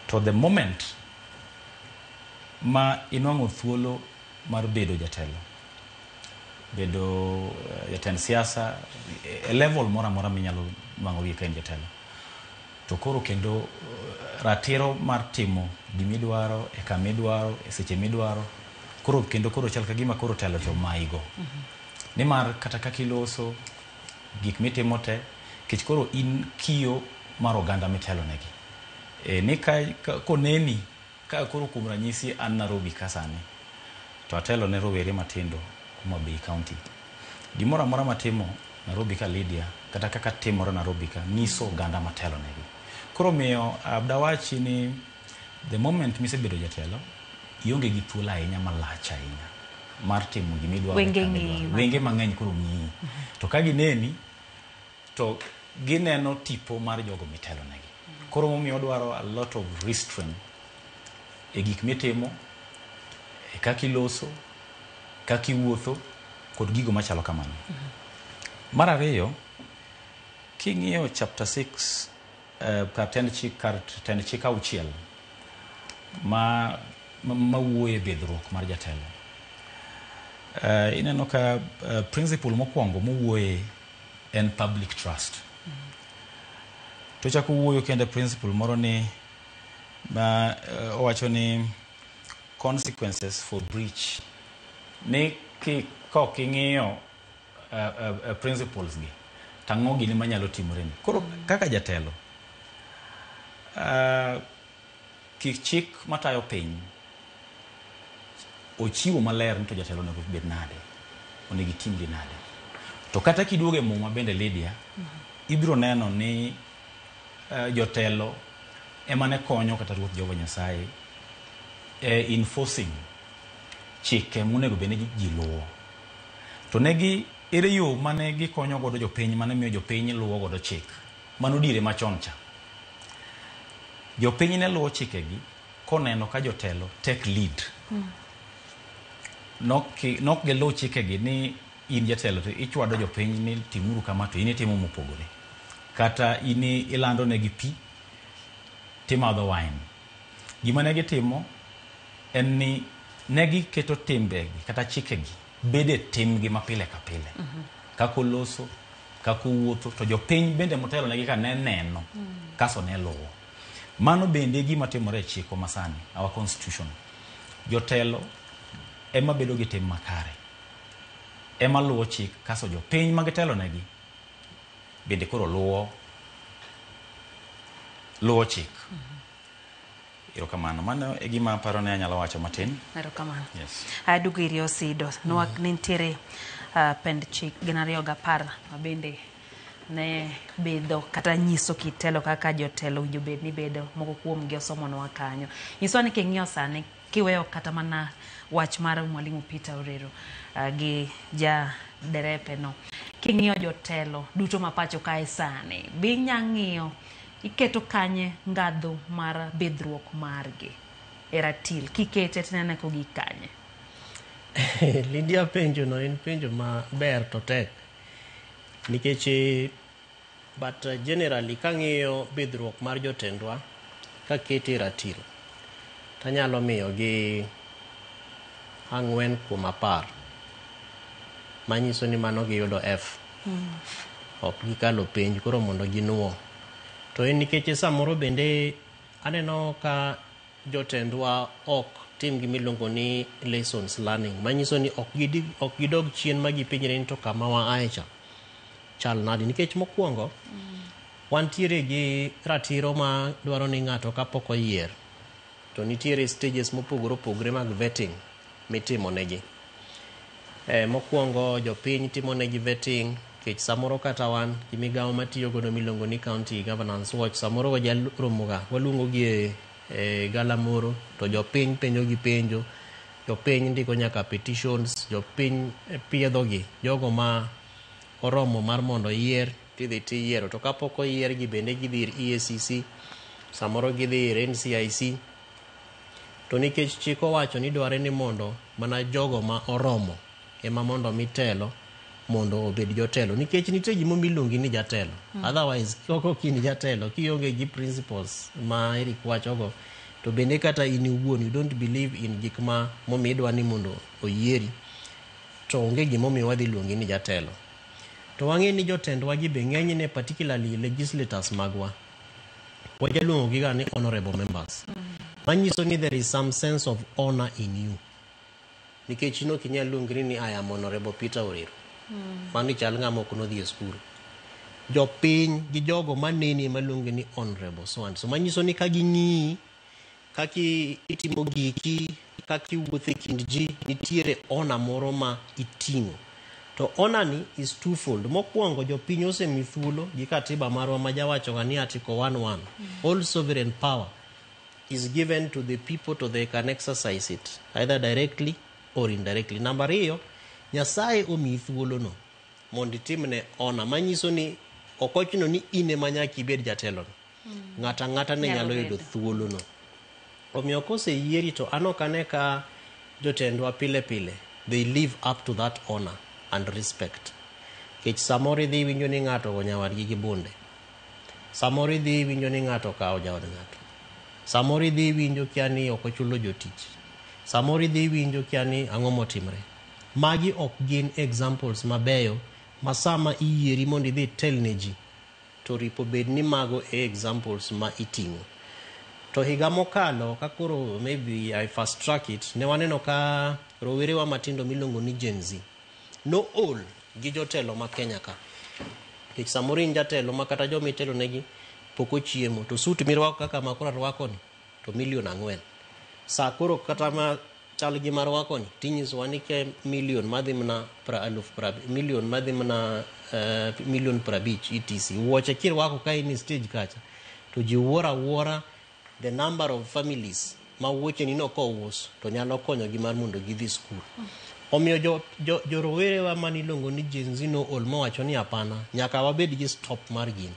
To the moment ma inwang'o thuolo mar bedo jatelo, bedo jatend siasa, e level moro amora minyalo nwang'o ka in jatelo, to koro kendo ratiro mar timo gimidwaro e kamidwaro e seche midwaro, koro kendo koro chal ka gima koro telo to maigo. Nimar kata kaka iloso gik mitimo te, kech koro in kiyo mar oganda mitelo negi. Ni koneni ka koro kuom ranyisi an Nairobi ka sani, to atelo ne rowere matindo Homa Bay County. Gimoro amora matimo Nairobi ka Lydia, kata kaka timore Nairobi ka, nyiso oganda matelo negi. Koro miyo abdawachi ni the moment misebedo jatelo, ionge gi thuolo ahinya malach ahinya mar timo gimidwaro. Wenge mang'eny koro ng'iyi. To ka gineni, to gineno tipo mar jogo mitelo negi. Koro momiyo dwaro a lot of restraint e gik mitimo, e kaka iloso, kaka iwuotho, kod gigo machalo kamano. Mar ariyo, king'iyo chapter 6 kar tend chik auchiel ma wuoye bedruok mar jatelo, ineno ka principle mokwongo mowuoye en public trust. To chako wuoyo kende principle moro ni ma owacho ni consequences for breach, ni kok ing'iyo principles gi, tang'o gini manyalo timore ni. Koro kaka jatelo, kik chik matayo piny ochiwo maler ni to jatelo nego bed nade, onego itimgi nade. To kata kiduoge muma bende Lydia, ibiro neno ni jotelo emane konyo kata Ruoth Jehova Nyasaye enforcing chike monego bed ni ji luwo. To negi ere yo mane gikonyo godo jopiny, mane miyo jopiny luwo godo chik mano dire machon cha. Jopiny ne luwo chikegi koneno ka jotelo take lead. Nok giluwo chikegi ni in jatelo to ichwado jopiny ni timuru kama to in itimo mopogore, kata in ilando negi pi timadho wine. Gima ne gitimo en ni negi keto timbegi kata chikegi bede timgi mapile ka pile. Kako loso, kako wuotho, to jopiny bende motelo negi ka ne neno kaso ne luwo. Mano bende gima timore e chiko masani, our constitution. Jotelo ema bedo gi tim makare, ema luwo chik, kaso jopiny magitelo negi bende koro luwo chik. Erokamano. Mano e gima paro ne anyalo wacho matin. Erokamano. Yes. Adugo iri Osido, nwak nitiere pend chik gana ariyo gapar mabende ne bedo kata nyiso kitelo kaka jotelo winjo bed ni bedo, moko kuomgi osomonwa kanyo. Nyiswa ni king'iyo sani, kiweyo kata mana wach mar Mwalimu Peter Orero gi ja derepe no, king'iyo jotelo duto mapacho kae sani, binya ng'iyo iketo kanye ngadho mar bedruok margi e ratil, kikete tinene ko gi kanye? Lydia, penjo no en penjo ma ber to tek, nikech but generally kang'iyo bedruok mar jotendwa kakete ratil, tanyalo miyo gi 4 kuom 10, manyiso ni mano giyudo F. Ok gikalo penj koro mondo ginuo. To en nikech samoro bende aneno ka jotendwa ok tim gimiluongo ni lessons learning, manyiso ni ok gidog chien ma gipenjre ni to kama waaye cha chal nadi. Nikech mokwongo wantiere gi ratiro ma dwaro ni ng'ato kapok oyier, to nitiere stages mopogore opogore mag vetting mitimo negi. Mokwongo jopiny timo negi vetting, kech samoro kata wan kimigawo matiyo godo miluongo ni County Governance Watch samoro wajaromoga waluongo gi galamoro to jopiny penjo gi penjo, jopiny ndiko nyaka petitions, jopiny piedhogi jogo ma oromo mar mondo yier tidhi tiyiero, to kapok oyier gi bende gidhi ir EACC, samoro gidhi ir NCIC, to nikech chik owacho ni dware ni mondo mana jogo ma oromo ema mondo mitelo mondo obed jotelo, nikech nitie gimo miluongi ni jatelo. Otherwise koko kini jatelo kionge gi principles ma Eric wachogo, to bende kata in iwuon you don't believe in gik ma momidwa ni mondo oyieri, to onge gimo miwadhi luongi ni jatelo. To wang'e ni jotendwa gi be ng'enyne particularly legislators magwa wajaluongo giga ni honorable members, manyiso ni there is some sense of honor in you, nikech ino kinyal luongri ni I am honorable Peter Orero, mano chal ng'ama ok nodhi e skul. Jopiny gi jogo maneni maluongi ni honorable so and so, manyiso ni ka ging'i kaki itimo giki, kaki wuothe kind ji, nitiere honor moro ma iting'o. To honor ni is twofold. Mokwongo jopiny osemi thuolo gi katiba marwa ma jawacho ga ni article 11 all sovereign power is given to the people to they can exercise it either directly or indirectly. Number 2, Nyasaye omi thuolo no mondo itimne honor, manyiso ni okochuno ni ine manyaki ibed jatelo. Ng'ata ne nyalo yudo thuolo no. Omiyo kose yieri to anokane ka jotendwa pile pile they live up to that honor and respect. Kech samoro idhi winjo ni ng'ato go nyawadgi gi bunde, samoro idhi winjo ni ng'ato kawo jaod ng'ato, samoro idhi winjo kia ni ok ochulo jotich, samoro idhi winjo kia ni ang'o motimre. Magi ok gin examples mabeyo ma sama iyieri mondo idhi tel ne ji to ripo bed ni mago examples ma iting'o. To higa mokalo ka koro maybe I fast track it, ne waneno ka rowerewa matindo milongo ni Gen Z no all gi jotelo ma Kenya ka. Kech samoro in jatelo ma kata jo mitelo negi poko chiemo, to suit mirwako kaka makora rwako ni to $4,000,000. Sa koro kata ma chal gi marwako ni tinyiso wani ke million madhi mna million madhi mna million prabich etc. Wuoche kirwako ka in stage kacha to ji wuora the number of families ma wuoche ni no ko us to nyalo konyo gi mar mondo gidhi skul. Omiyo jo rowerewa manilongo ni Gen Z no olmo wacho ni apana, nyaka wabed gi stop mar gin.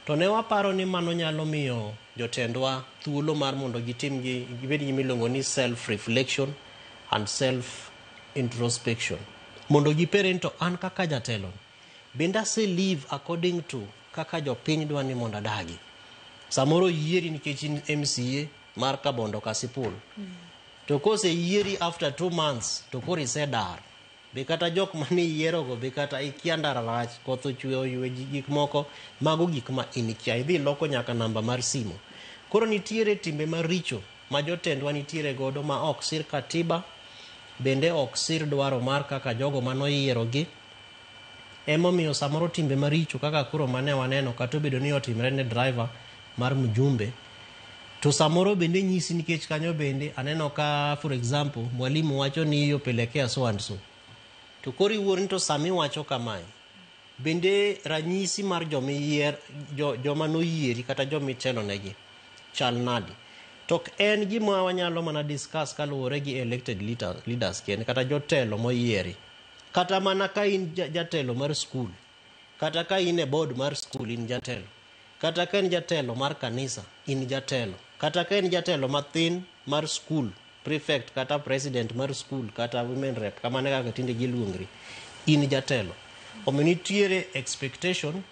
To ne waparo ni mano nyalo miyo jotendwa thuolo mar mondo gitim gibed gi milongo ni self reflection and self introspection, mondo gipere to an kaka jatelo benda se live according to kaka jopiny dwa ni mondo adagi. Samoro yieri nikech in MCA mar Kabondo Kasipul, to kose yieri after 2 months to koro isedar, be kata jok mane yierogo be kata ikiandara rach, koth ochwe oywe gik moko, mago gik ma inikia idhi loko nyaka namba mar simo. Koro nitiere timbe maricho ma jotendwa nitiere godo ma ok sir katiba, bende ok sir dwaro mar kaka jogo manoyierogi. Emomiyo samoro timbe maricho kaka koro mane waneno kata obedo ni otimre ne driver mar mjumbe, to samoro bende nyisi nikech kanyo bende aneno ka for example mwalimu wacho ni yopelekea so and so, to koro iwuor ni to sami wacho kamae bende ranyisi mar joma noyieri kata jomitelo negi chal nadi. To en gima wanyalo mana discuss kaluwore gi elected leaders kien kata jotelo moyieri, kata mana ka in jatelo mar skul, kata ka in e board mar skul in jatelo, kata ka in jatelo mar kanisa in jatelo, kata ka in jatelo mathin mar skul, prefect kata president mar skul kata women rep kamane kaka tinde giluongri, in jatelo. Omiyo nitiere expectation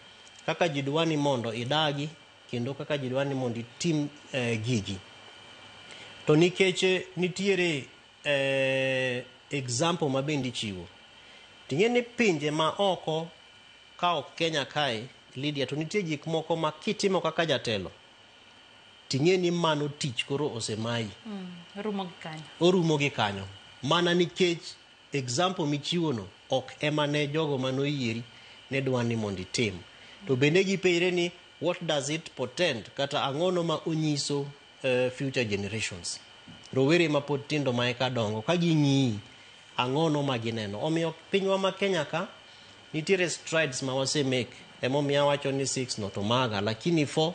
kaka jidwani mondo idagi kendo kaka jidwani mondo itim gigi. To nikech nitiere example mabendi chiwo, ting'e ni pinje ma oko ka ok Kenya kae Lydia, to nitie gik moko ma kitimo kaka jatelo ting'e ni mano tich koro osemayi. Orumo gi kanyo mana nikech example michiwo no ok ema ne jogo manoyieri ne dwani mondo itim. To bende gipere ni what does it portend, kata ang'ono ma onyiso future generations, rowere ma pod tindo ma eka dongo ka ging'i ang'ono ma gineno. Omiyo pinywa ma Kenya ka nitiere strides ma wase make emomiya wacho ni 6 no to maga lakini 4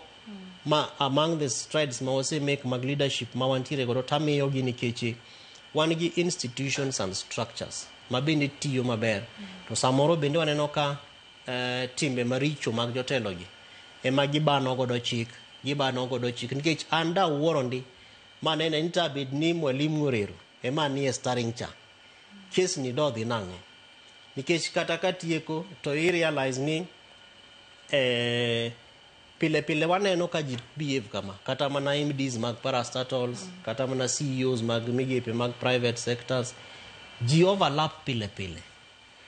among the strides ma wase make mag leadership ma wantiere godo tamiyo gi nikech wan gi institutions and structures ma bende tiyo maber to samoro bende waneno ka timbe maricho mag jotelo gi ema gibano godo chik nikech anda wuoro ndi manene nita bed ni mwalimu Orero ema nie starring cha kes ni do dhi nango nikech kata katieko to I realize ni pile waneno ka ji behave kama kata mana MDs mag parastatals kata mana CEOs mag migepe mag private sectors ji overlap pile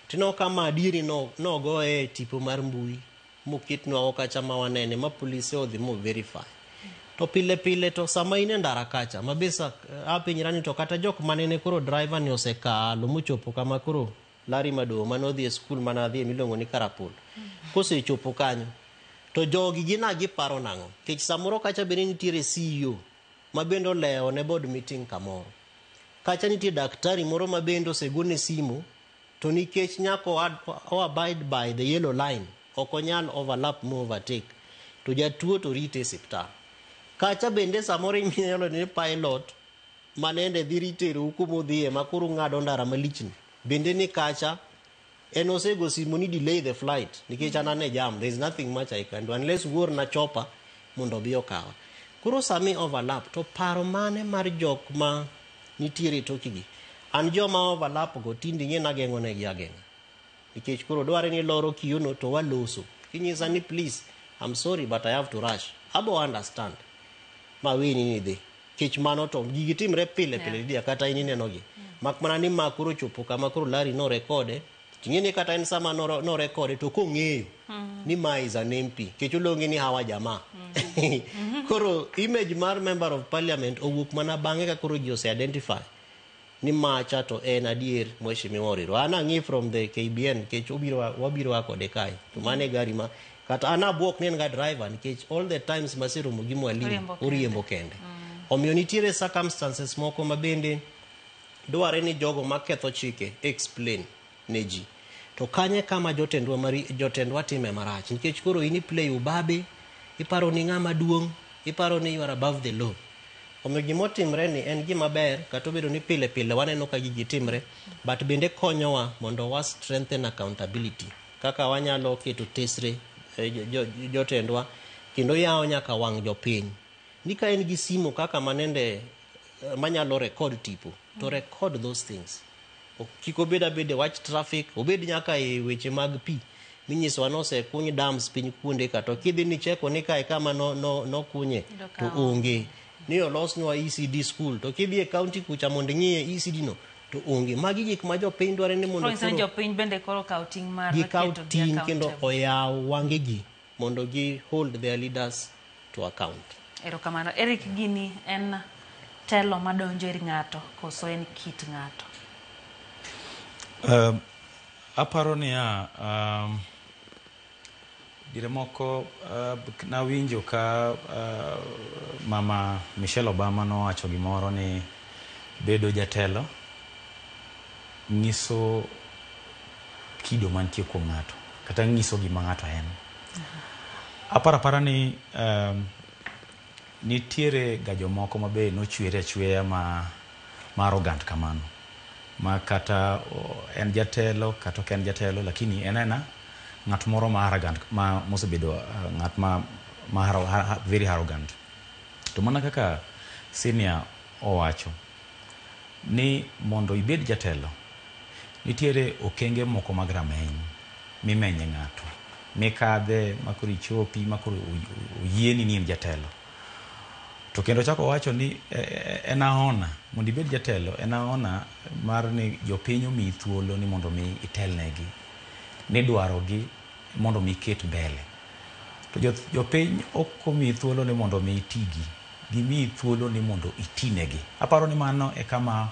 tino kama adiri no goe tipo mar mbui mukitno okacha ma wanene ma police odhi mo verify to pile to sama ine ndara kacha mabisa apinyirani to kata jok manene koro driver ni osekalo muchopo kama koro lari mado manodhi e school manadhi milongo ni Karapul kose chopo kanyo to jogi gina gi paro nango kech samoro kacha bere nitiere CEO mabendo leo ne board meeting kamoro kacha nitie daktari moro mabendo segone simu to nikech nyako abide by the yellow line okonyal overlap mo overtake to jatuo to rite hospital kacha bende samoro imielo ni pilot manende dhirite hukumu dhie makuru ngado ndara malichni bende ni kacha enosego simoni delay the flight nikech anane jam there is nothing much I can do unless wuor na chopa mondo bi okawa kuro sami overlap to paro mane mar jok ma nitiere tokigi an joma overlap go tindi ngena gengo ne gi agenga nikech kuro dware ni loro kiuno to waloso kinyisa ni please I'm sorry but I have to rush abo understand ma wini ni dhi kech mano to gigi timre pile dia kata inine nogi mak mana ni makuro chopo kama kuro lari no rekode tingene kata en sama no rekode to kong'eyo ni ma is an MP kech ulongi ni hawa jamaa kuro image mar member of parliament owuok mana bange ka kuro ji ose identify ni macha to en adier Mheshimiwa Orero ana ngi from the KBN kech wabiro akode kai to mane gari ma kata ana buok nen ga driver nikech all the times masiro mugi mwalimu uriembo kende omiyo nitiere circumstances moko mabende dware ni jogo maketho chike explain ne ji to kanye kama jotendwa time marach nikech koro ini play ubabe iparo ni ng'ama duong iparo ni you are above the law omiyo gimotimre ni en gima ber kata obedo ni pile waneno ka gigi timre but bende konyowa mondo wa strengthen accountability kaka wanyalo keto tesre jotendwa kendo yawo nyaka wang' jopiny ni ka en gi simu kaka manende manyalo record tipo to record those things kiko beda watch traffic obed nyaka e weche mag pi minyiso anose kuny dams piny kuonde ka to kidhi ni cheko ni kai kama no kunye to onge ni olosnwa ECD school to kidhi e county kucha mondo ng'iye ECD no to onge magi gik ma jopiny dware ni mondo koro jopiny bende koro counting mar counting kendo oyaw wangegi mondo gi hold their leaders to account. Erokamano. Eric, gini en telo madonjo ir ng'ato koso en kit ng'ato? Aparo ni dire moko nawinjo ka mama Michelle Obama nowacho gimoro ni bedo jatelo nyiso kido mantie kuom ng'ato kata nyiso gima ng'ato en. Apara ni nitiere ga jomoko mabe nochwere achweya ma arrogant kamano ma kata en jatelo kata ok en jatelo lakini enena ng'at moro ma arrogant ma mosebedo ng'at ma very arrogant to mana kaka senior owacho ni mondo ibed jatelo nitiere okenge moko mag rameny mimenye ng'ato mikadhe makuri chopi makuri uyieni ni jatelo to kendo chako wacho ni enaona mondo ibed jatelo enaona mar ni jopiny omi thuolo ni mondo mi itelnegi ni dwarogi mondo mi ket mbele to jopiny ok omi thuolo ni mondo mi itigi gimi thuolo ni mondo itinegi. Aparo ni mano e kama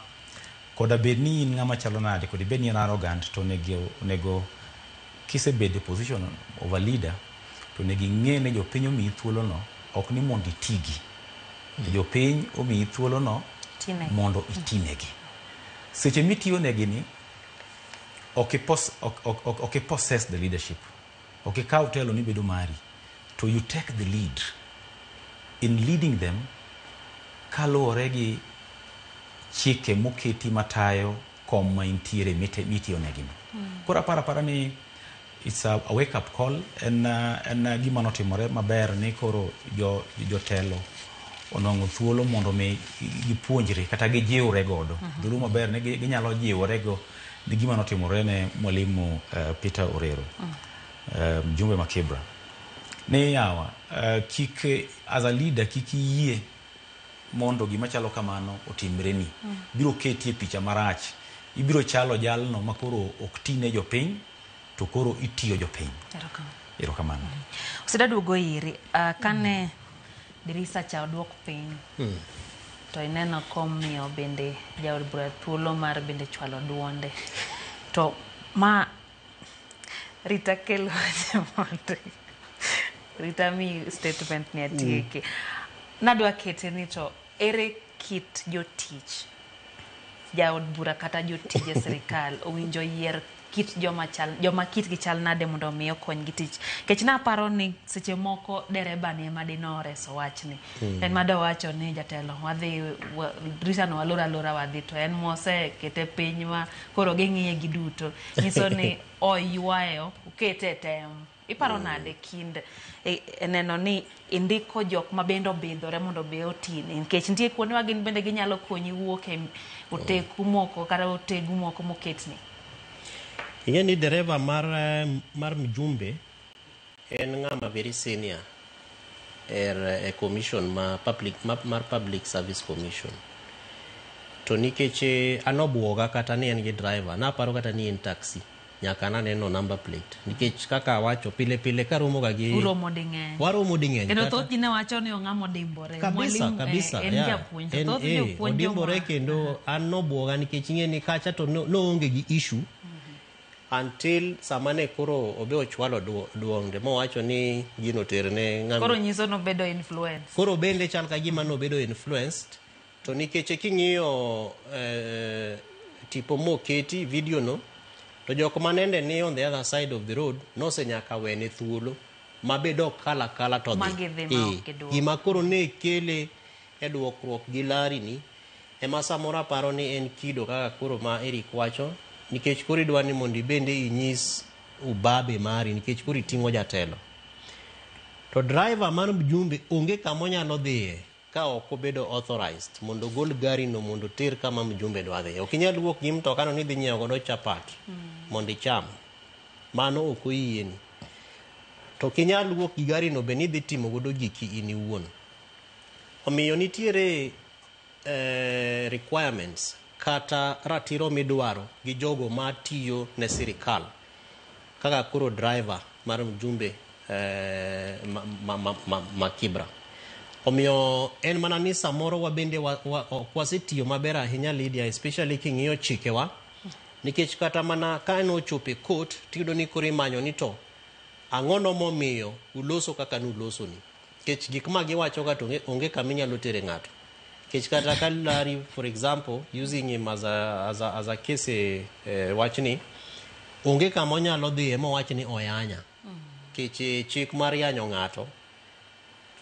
koda bed ni in ng'ama chalo nade koda bed ni en arrogant to nego kisebed position of a leader to negi ng'e ne jopiny omi thuolo no ok ni mondo itigi jopiny omi thuolo no mondo itinegi seche mitiyo negi ni okay possess the leadership. Okay, kaw telo ni bedo mari. To you take the lead in leading them kaluwore gi chike moketi matayo kom ma intiere mitiyo negino. Kora para ni it's a wake up call and gima notimore maber ni koro jotelo onongo thuolo mondo me gipuonjre kata gijiwre godo. Duru maber ni ginyalo jiwre go ni gima notimore ne mwalimu Peter Orero. Mjumbe Makibra. Ne yawa kik as a leader kik yie mondo gima chalo kamano otimre ni. Biro ketie picha marach. Ibiro chalo jalno makoro oktine jopiny to koro itiyo jopiny. Erokamano. Usedaduogo iri kane dirisa cha odwok piny. To ineno komiyo bende jaod bura thuolo mar bende chwalo duonde. To ma Rita kelo mondo Rita mi statement ni atieke. Nadwa kete ni to ere kit jotich jaod bura kata jotije serikal owinjo yier kit joma kit gi chal nade mondo miyo kony gi tich. Kech na paro ni seche moko dereba ni ema dinore so wachni. En mado wacho ni jatelo wadhi Rita no alora wadhi to en mose kete piny ma koro ging'iye giduto. Nyiso ni oywayo ukete tem. Iparo nade kind neno ni indiko jok mabendo bidhore mondo be otini. Nikech nitie kuonde ma gin bende ginyalo konyi wuok e oteku moko kata otegu moko moketni. Ing'e ni dereva mar mjumbe en ng'ama very senior e commission mar public service commission. To nikech anobuoga kata ni en gi driver, na paro kata ni en taxi. Nyaka naneno number plate. Nikech kaka wacho pile karomo ga gi uromo ding'eny. Waromo ding'eny. Kendo thoth jine wacho ni ong'amo dimbore. Kabisa. En japuonj. Thoth jopuonj dimbore kendo an nobuoga nikech ing'e ni kacha to noonge gi issue. Until samane koro obe ochwalo duonde mowacho ni gino terne ng'ama. Koro nyiso no bedo influence. Koro bende chal ka gima no bedo influenced. To nikech king'iyo tipo moketi video no, to jok manende ni on the other side of the road nose nyaka wene thuolo mabedo kala to dhi. Gima koro ne kele e duokruok gi lari ni ema samora paro ni en kido kaka koro ma Eric wacho. Nikech kori dwani mondi bende inyis ubabe mari nikech kori tingo jatelo. To driver man mjumbe onge kama onyalo dhiye ka ok obedo authorized mondo gol gari no mondo ter kama mjumbe dwa dhiye. Ok inyal wuok gi mtoka no ni dhi nyiewo godo chapat mondo icham. Mano ok oyieni. To kinyal wuok gi gari no be ni dhi timo godo giki in iwuon. Omiyo nitiere requirements kata ratiro midwaro gi jogo matiyo ne sirikal kaka koro driver mar mjumbe Makibra. Omiyo en mana ni samoro wabende wasetiyo maber ahinya Lydia, especially king'iyo chikewa. Nikech kata mana ka en ochope court tiyudo ni koro imanyo ni to ang'ono momiyo uloso kaka nuloso ni. Nikech gik ma giwacho ka to onge kama inyalo tere ng'ato. Kech kata kalari, for example, using him as a case wachni, onge kama onyalo dhiye mo wachni oyanya. Kech chik mar yanyo ng'ato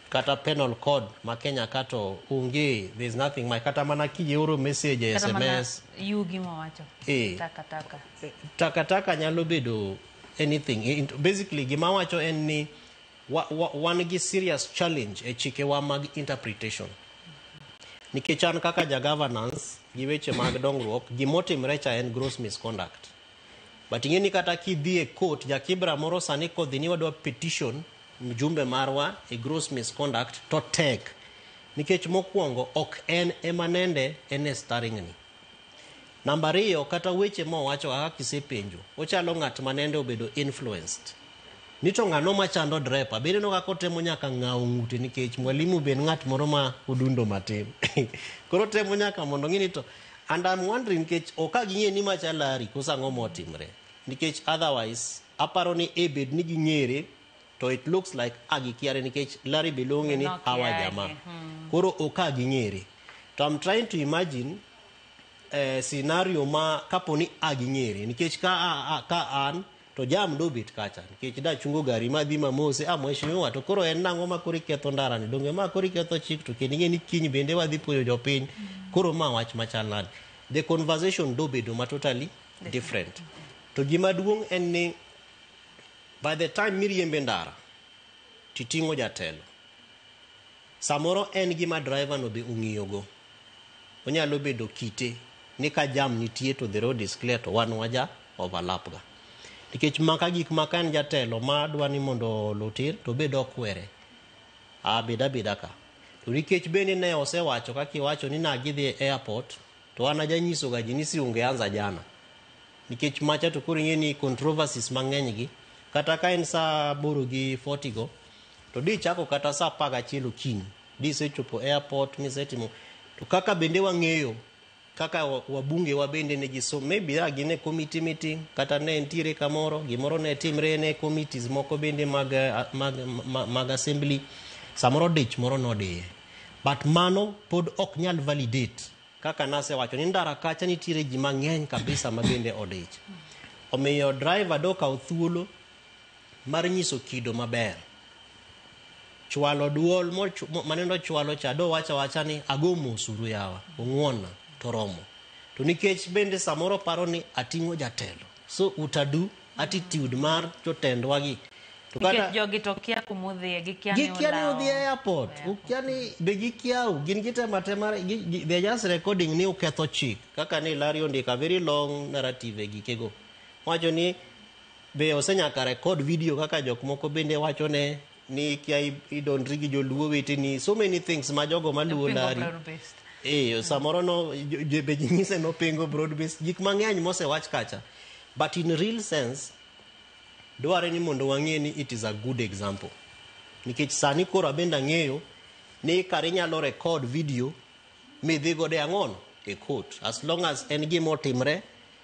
kata penal code ma Kenya kato onge, there's nothing my kata mana kioro message SMS yugi mo wacho takataka nyalo bedo anything. Basically gima wacho en ni one gi serious challenge e chikewa mag interpretation. Nikech an kaka ja governance gi weche mag dongruok gimotimre cha en gross misconduct. But ing'e ni kata kidhi e court jakibra moro sani kodhi ni wadwa petition mjumbe marwa e gross misconduct to tek. Nikech mokwongo ok en emanende en starring ni. Namba 2 kata weche mo wacho kaka kisepenjo ochalo ng'at manende obedo influenced. Nito ng'ano machando drepa bende no kako temo nyaka ng'aw ng'ute nikech mwalimu ben ng'at moro ma udundo matin. Koro temo nyaka mondo ng'ini to and I'm wondering nikech oka ging'e ni machalari kosa ng'omo otimre. Nikech otherwise aparo ni ebed ni ging'ere to it looks like agikiare nikech lari belonge ni hawa jama. Koro oka ging'ere. So I'm trying to imagine scenario ma kaponi aging'eri nikech ka an to jam do bit kacha nikech da chungo gari madhi mamose mheshimiwa to koro en nang'o ma kori ketho ndara ni donge ma kori ketho chik to kendo ng'e ni kiny bende wadhi puoyo jopiny koro ma wach machal nade the conversation do bedo ma totally different to gima duong' en ni by the time miriembe ndara titing'o jatelo samoro en gima driver no be ung'iyogo onyalo bedo kite ni ka jam nitie to the road is clear to wan waja overlap ga nikech maka gik maka en jatelo ma dwa ni mondo lutir to bedo kwere beda ka to nikech bende ne osewacho kaka iwacho ni na gidhi airport to wana janyiso ga ji ni si ungeanza jana nikech macha to kuri ng'eni controversies mang'eny gi kata ka en saa 8:40 go to di chako kata saa 11 okinyi di sechopo airport misetimo to kaka bende wang'eyo kaka wabunge wa bende ne giso maybe agine committee meeting kata ne entiere kamoro gimoro ne timre ne committees moko bende mag assembly samoro dich moro nodiye but mano pod ok nyal validate kaka nase wacho ni ndara kacha nitiere ji mang'eny kabisa ma bende odich omiyo driver do kaw thuolo mar nyiso kido maber chwalo duol manendo chwalo cha do wacha ni ago mosuru yawa ong'wona toromo to nikech bende samoro paro ni ating'o jatelo so utadu attitude mar jotendwa gi to kata jogi to kia kumudhie gikiani udhi airport ukiani be gikiau gin gitematema they just recording ni uketho chik kaka ni Larry ondika very long narrative gikego wacho ni be osenyaka record video kaka jok moko bende wacho ne ni kia idondri gi joluo weteni so many things ma jogo maluo Larry samoro no be nyise no pingo broad based gik mang'eny mosewach kacha but in real sense dware ni mondo wang'e ni it is a good example nikech sani koro abenda ng'eyo ni kare nyalo record video midhi gode ang'ono e court as long as en gimo timre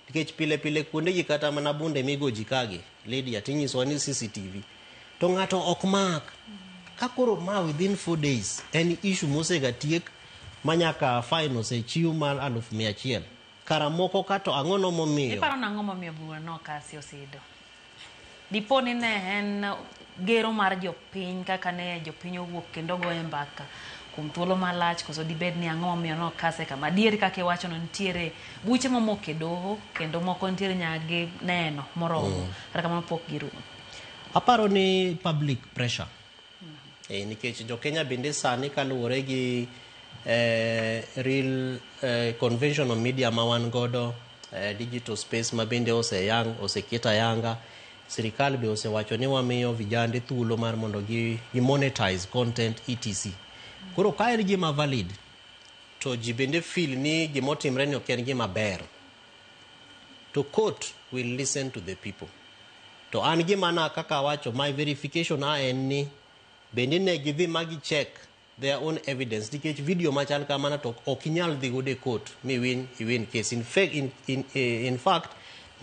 nikech pile kuonde gi kata mana bunde migo jikage lady atinyiso ni CCTV to ng'ato ok mak ka koro ma within 4 days en issue mosega tiek manyaka fine osechiw mar 100,000 kara moko kato ang'ono momiyo iparo nang'o momiyo bura no kasi osido diponi ne en gero mar jopiny kaka ne jopiny owuok kendo goye mbaka kuom thuolo malach koso dibed ni ang'o momiyo no kase kama dieri kaka iwacho no nitiere buche momoke doho kendo moko nitiere nyagi neno moromo kata kamano pok girumo aparo ni public pressure nikech jo Kenya bende sani kaluwore gi real conventional media ma wan godo digital space ma bende oseketa yanga sirikal be osewacho ni wamiyo vijande thuolo mar mondo gi monetize content etc koro ka en gima valid to ji bende feel ni gimotimre ni ok en gima ber to court will listen to the people to an gima na kaka wacho my verification en ni bende ne gidhi magi check their own evidence nikech video machal kamana to ok inyal dhi gode court mi win case in fact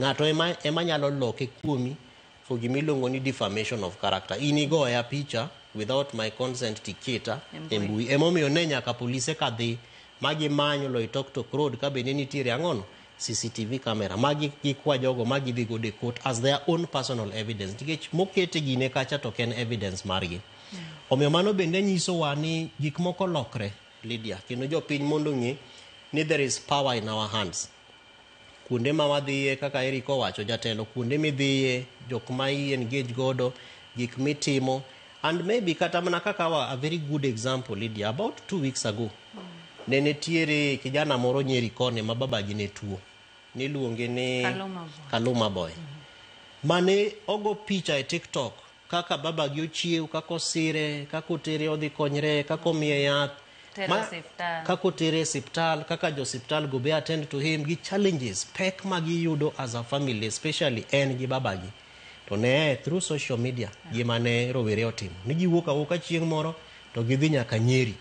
ng'ato ema nyalo loke kuomi for gimiluongo ni defamation of character inigoya picha without my consent tiketa embui emomiyo ne nyaka polise kadhi magi manyo Loitoktok Road ka bende nitiere ang'ono CCTV camera magi gikwa jogo magi dhi gode court as their own personal evidence nikech mokete gine kacha to ken evidence margi omiyo mano bende nyiso wa ni gik moko lokre Lydia kendo jopiny mondo ng'e ni there is power in our hands kuonde ma wadhiye kaka Eric owacho jatelo kuonde midhiye jok ma engage godo gik mitimo and maybe kata mana kaka a very good example Lydia about 2 weeks ago nene tiere kijana moro Nyeri kone ma babagi ne tuo niluonge ne Kaluma Boy mane ogo picha e TikTok kaka babagi ochiew kaka osire kaka otere odhi konyre kaka omiye yath kaka otere siptal kaka jo siptal go be attend to him gi challenges pek magiyudo as a family especially en gi babagi to ne through social media gima ne rowere otimo ni giwuok awuoka chieng' moro to gidhi nyaka Nyeri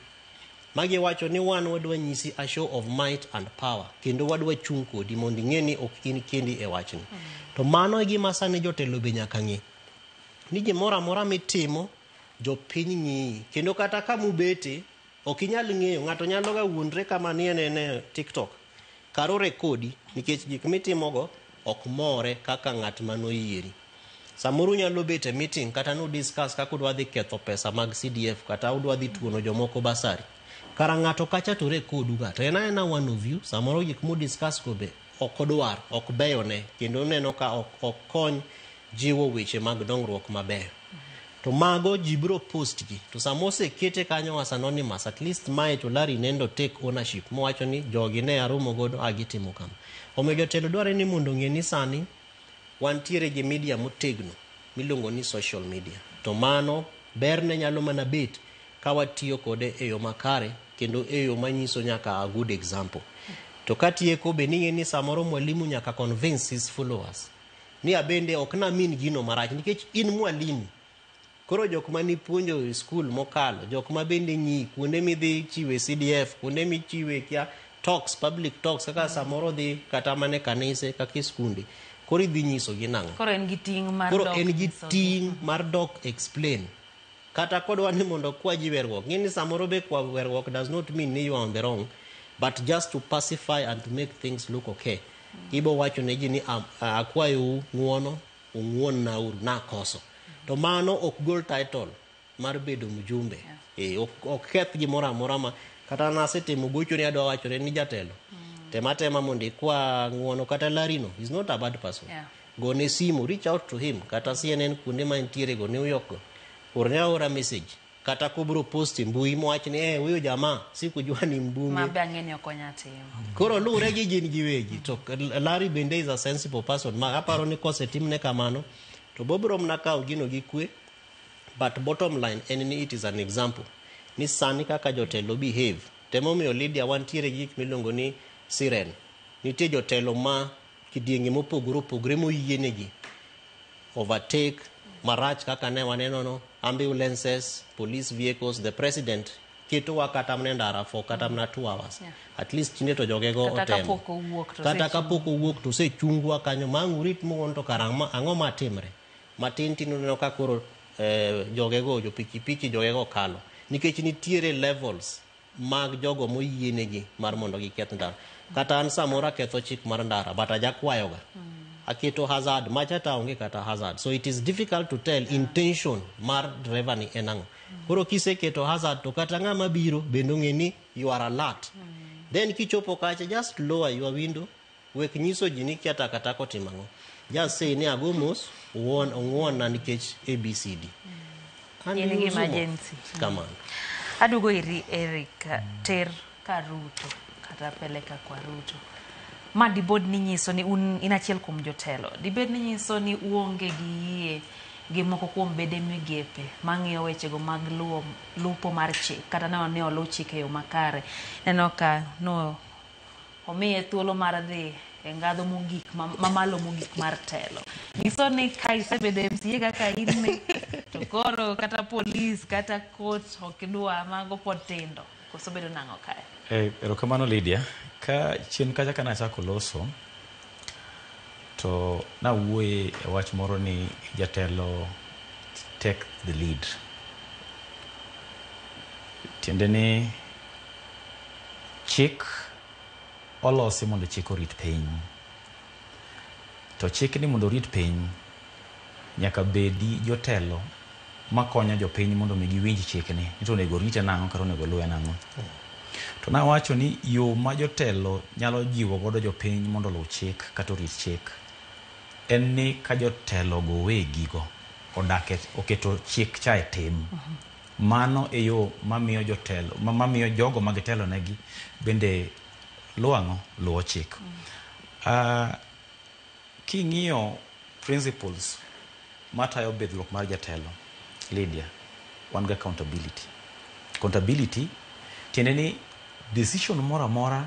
magi wacho ni wan wadwa nyisi a show of might and power kendo wadwa chung' kodi mondo ing'e ni ok in kendi e wachni to mano e gima sani jotelo be nyaka ng'e ni gimoro amora mitimo jopiny ng'i kendo kata ka mubete ok inyal ng'eyo ng'ato nyalo ga wuondre kama ni ne TikTok karo rekodi nikech gik mitimogo ok more kaka ng'at manoyieri. Samoro nyalo bet e meeting kata no discuss kaka udwa dhi ketho pesa mag CDF kata udwa dhi tuono jomoko basari. Kara ng'ato kacha to rekodu ga. To ena one of you samoro gik mu discuss ko be ok odwar, ok beyone kendo neno ka ok kony jiwo weche mag dongruok maber. To mago jibro post gi. To samose kete kanyo as anonymous, at least mae to Larry nendo take ownership. Mowacho ni jogi ne aromo godo agitimo kama. Omiyo jotelo dware ni mondo ng'e ni sani wantiere gi media motegno miluongo ni social media. To mano berne nyalo mana bet ka watiyo kode e yo makare kendo e yo manyiso nyaka a good example. To katieko be ni samoro mwalimu nyaka convince his followers ni abende ok na min gino marach nikech in mwalimu. Koro jok mani puonjo e school mokalo, jok ma bende nyi kuonde midhi chiwe CDF, kuonde mi chiwe kia talks, public talks kaka samoro dhi kata mane kanise kaka skunde. Koro idhi nyiso gi nango. Koro en gi ting mar dok explain. Kata kodwa ni mondo kwa ji werruok. Ngini samoro be kwa werruok does not mean you are on the wrong, but just to pacify and to make things look okay. Ibo wacho ne ji ni akwayo ng'uono, ung'uon na uru na koso. To mano ok gol title mar bedo mjumbe. Ok keth gimoro amora ma kata nasetimo gocho ni adwa wacho ni jatelo. Tema mondo kwa ng'uono kata Larino is not a bad person. Gone simu, reach out to him. Kata CNN kuonde ma intiere go New York. Orne ora message. Kata kubro post mbui mwach ni huyo jamaa sikujua ni mbunge. Mabe angeni okonya tim. Koro lure gi jin giwegi. To Larry bende is a sensible person. Ma aparo ni kose timne kamano. To bobro mnakao gino gi kwe. But bottom line it is an example. Ni sani kaka jotelo behave. Temo miyo Lydia wantiere gik milongo ni siren. Nitie jotelo ma kidienge mopogore moyienegi. Overtake marach kaka ne waneno no, ambulances, police vehicles, the president keto wakata mnendara for kata mna 2 hours. At least chine to jogego otemo. Kata kapoko wuok to se chungwa kanyo mangu rit monto karama ang'o matimre. Matin tino no kakoro jogego jo pikipiki jogego kalo. Nikech nitiere levels mag jogo moyienegi mar mondo giketh ndara. Kata an samora ketho chik mar ndara but ajakwayoga. Aketo hazard machata onge kata hazard. So it is difficult to tell intention mar driver ni enango. Koro kise keto hazard to kata ng'ama biro bendo ng'eni you are alert. Then kichopo kacha just lower your window. Wek nyiso jini kia takatako timango. Just say ni agomos ong'uon na nikech ABCD. Yeni emergency. Come on. Adugo iri Eric ter ka Ruto kata peleka kwa Ruto. Ma dibod ni nyiso ni inachiel kuom jotelo. Dibed ni nyiso ni uonge gi moko kuom bede migepe mang'iyo wechego mag lupo mar chik kata ne olu chike yo makare. Neno ka no omiye thuolo mar dhi e ngadho mogik mamalo mogik mar telo. Nyiso ni ka isebedo MCA kaka in to koro kata police kata court okidwa mago pod tindo. Koso bedo nang'o kae. Erokamano Lydia. Ka chien kacha kana chako loso to na wuoye wach moro ni jatelo take the lead. Tiende ni chik olosi mondo chik orit piny. To chik ni mondo orit piny nyaka bedi jotelo makonyo jopiny mondo mi giwinj chik ni. Ito onego rite nang'o kata onego luwe nang'o. To na wacho ni yo ma jotelo nyalo jiwo godo jopiny mondo luw chik kata orit chik en ni ka jotelo go wegigo oketo chik cha e tim. Mano e yo mamiyo jotelo mamiyo jogo magitelo negi bende luwo chik. King'iyo principles matayo bedruok mar jatelo Lydia, one ga accountability. Accountability tiende ni decision mora mora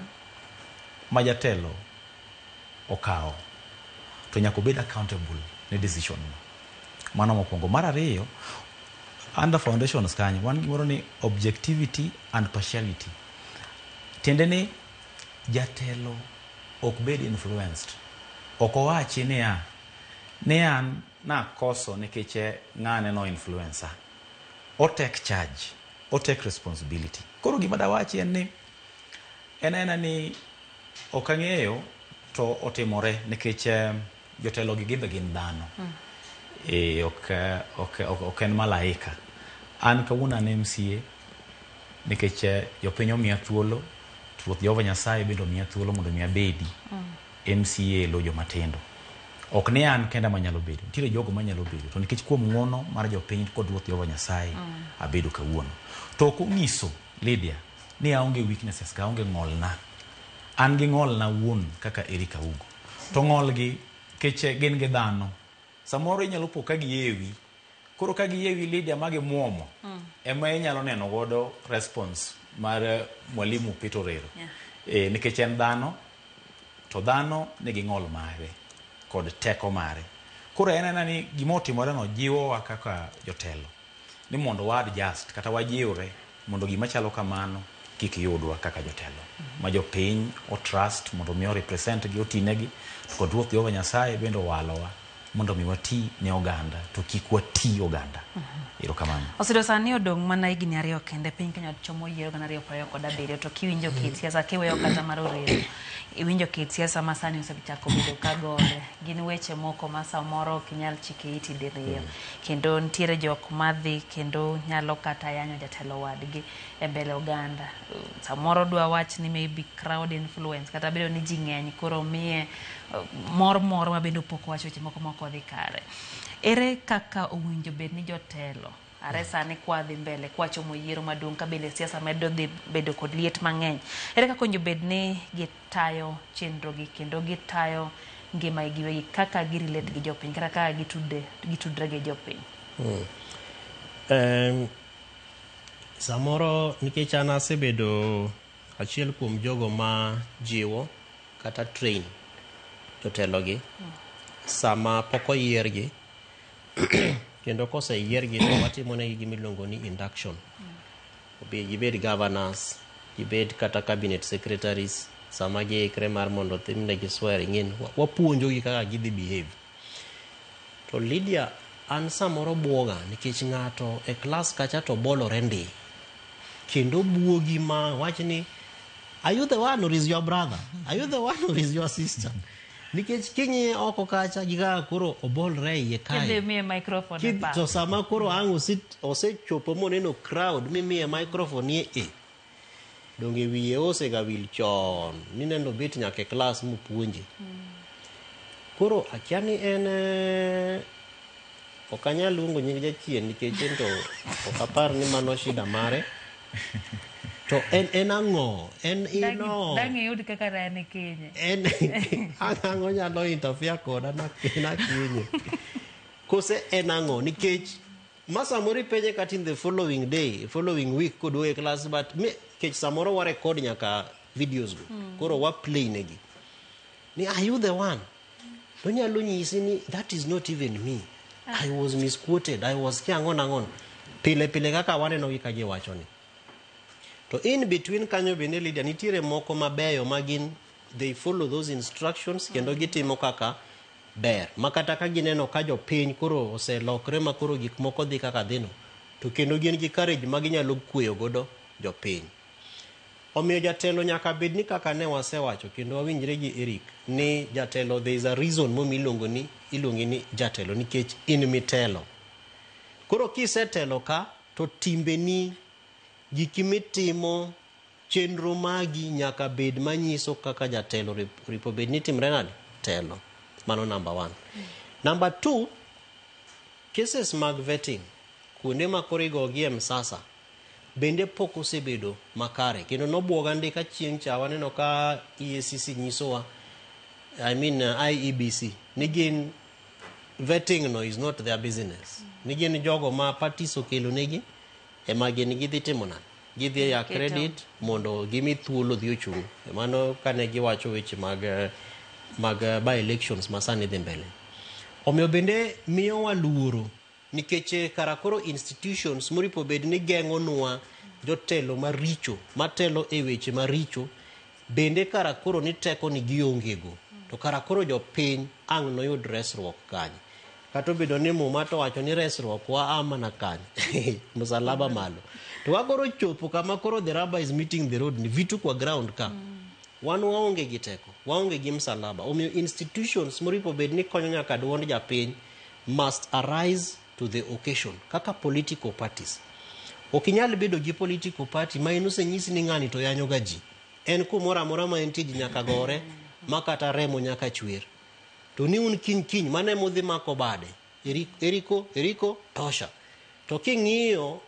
ma jatelo okao to nyaka bed accountable ne decision no. Mano mokwongo. Mar ariyo, under foundations kanyo wan gimoro ni objectivity and partiality. Tiende ni jatelo ok bed influenced. Ok owachi ni an na koso nikech ng'ane no influencer. O take charge, o take responsibility. Koro gima da wachi en ni Ok ang'eyo to otimore nikech jotelo gi gimbe gin dhano. Ok en malaika. An kawuono an MCA nikech jopiny omiya thuolo, Ruoth Jehova Nyasaye bende omiya thuolo mondo mi abedi MCA lo joma tindo. Ok ni an kenda manyalo bedo, nitiere jogo manyalo bedo, to nikech kuom ng'uono mar jopiny kod Ruoth Jehova Nyasaye abedo kawuono. To ok onyiso Lydia ni aonge weaknesses, ka aonge ng'olna. An gi ng'olna wuon kaka Eric Augo. To ng'olgi keche gin gi dhano. Samoro inyalo po ka giyewi. Koro ka giyewi Lydia magi muomo. Ema inyalo neno godo response mar mwalimu Peter Orero. Nikech en dhano, to dhano nigi ng'ol mare kod teko mare. Koro en ni gima otimore no jiwowa kaka jotelo ni mondo wa adjust kata wajiwre mondo gima chalo kamano kik yudwa kaka jotelo. Ma jopiny o trust mondo mi o represent gi otinegi, to kod Ruoth Jehova Nyasaye bende walowa mondo mi wati ne oganda to kik wati oganda. Erokamano. Osedo sani odong' mana higni 2 kende piny Kenya chomo yiero gana 2027 to kiwinjo kit siasa kiweyo kata mar Orero. Iwinjo kit siasa ma sani osechako bedo kagore. Gin weche moko ma samoro ok inyal chike iti diriyo. Kendo nitiere jok madhi kendo nyalo kata yanyo jatelo wadgi e mbele oganda. Samoro dwa wach ni maybe crowd influence kata bedo ni ji ng'eny koro miye mor ma bendo poko wacho weche moko moko dhi kare. Ere kaka owinjo bed ni jotelo are sani kwadhi mbele kwachomo yiero maduong' ka bende siasa medo dhi bedo kod liet mang'eny. Ere kaka owinjo bed ni gitayo chenro gi kendo gitayo ngima giwegi kaka girelate gi jopiny kata kaka gitudre gi jopiny. Samoro nikech an asebedo achiel kuom jogo ma jiwo kata train jotelo gi sama pok oyiergi kendo kose yiergi to watimo ne gima iluongo ni induction. Gibed governors, gibed kata cabinet secretaries, sama giikre mar mondo timnegi swearing in, wapuonjogi kaka gidhi behave. To Lydia, an samoro buoga nikech ng'ato e klas kacha to bolore ndi kendo buogi ma wach ni are you the one or is your brother? Are you the one or is your sister? Nikech kinyi oko kacha giga koro obolre iye kae. Kende miye microphone pa. To sama koro ang osechopo moneno crowd mimiye microphone ye donge wiye ose ga wil chon ni nendo bet nyake class mupuonje. Koro akiani en okanyal luongo nying jachien nikech to okapar ni mano shida mare. To en ang'o? En ino. Dangi yud kaka rane Kenya. En ang'o nyalo interfere koda na kinye. Kose en ang'o nikech masamori penje kata in the following week kodwe e class but me kech samoro wa record nyaka videos go. Koro wa play negi. Ni are you the one? Donyalo nyisi ni that is not even me. I was misquoted. I was kiangon. Pile kaka waneno gi kaje wachoni. To in between kanyo bende Lydia nitiere moko mabeyo magin they follow those instructions kendo gitimo kaka ber makata ka gineno ka jopiny koro oselokre makoro gik moko dhi kaka dhino to kendo gin gi courage maginyalo kueyo godo jopiny. Omiyo jatelo nyaka bed ni kaka ne wasewacho kendo wawinjre gi Eric ni jatelo there is a reason iluongi ni jatelo nikech in mitelo. Koro kisetelo ka to timbeni gikimitimo chenro magi nyaka bed manyiso kaka jatelo ripo bed ni timre nade telo. Mano number 1. Number 2, cases mag vetting kuonde ma korigo gi msasa bende pok osebedo makare kendo nobuoga ndika chieng' cha waneno ka EACC nyisowa IEBC nigin vetting no is not their business. Nigin jogo ma parties okelo negi ema gin gidhi timo nani gidhi ya credit mondo gimi thuolo dhi ochung'. Mano kane giwacho weche mag by elections masani dhi mbele. Omiyo bende miyo waluoro nikech karakoro institutions moripo bed ni geng'onwa jotelo maricho matelo e weche maricho bende karakoro ni teko ni giongego to karakoro jopiny ang' noyud resruok kanyo. Kato bedo ni muma to wacho ni resruok wa ama na kanyo musalaba malo to wagoro chopo kama koro the rubber is meeting the road ni vitu kwa ground ka wan waonge gi teko, waonge gi msalaba. Omiyo institutions moripo bed ni konyo nyaka duond japiny must arise to the occasion, kaka political parties. Okinyal bedo gi political party ma inosenyisi ni ng'ani to yanyo ga ji. En kumoro amora ma entie ji nyaka gore, makata remo nyaka chwer. To ni un kiny mane modhi mako bade. Eriko tosha. To king'iyo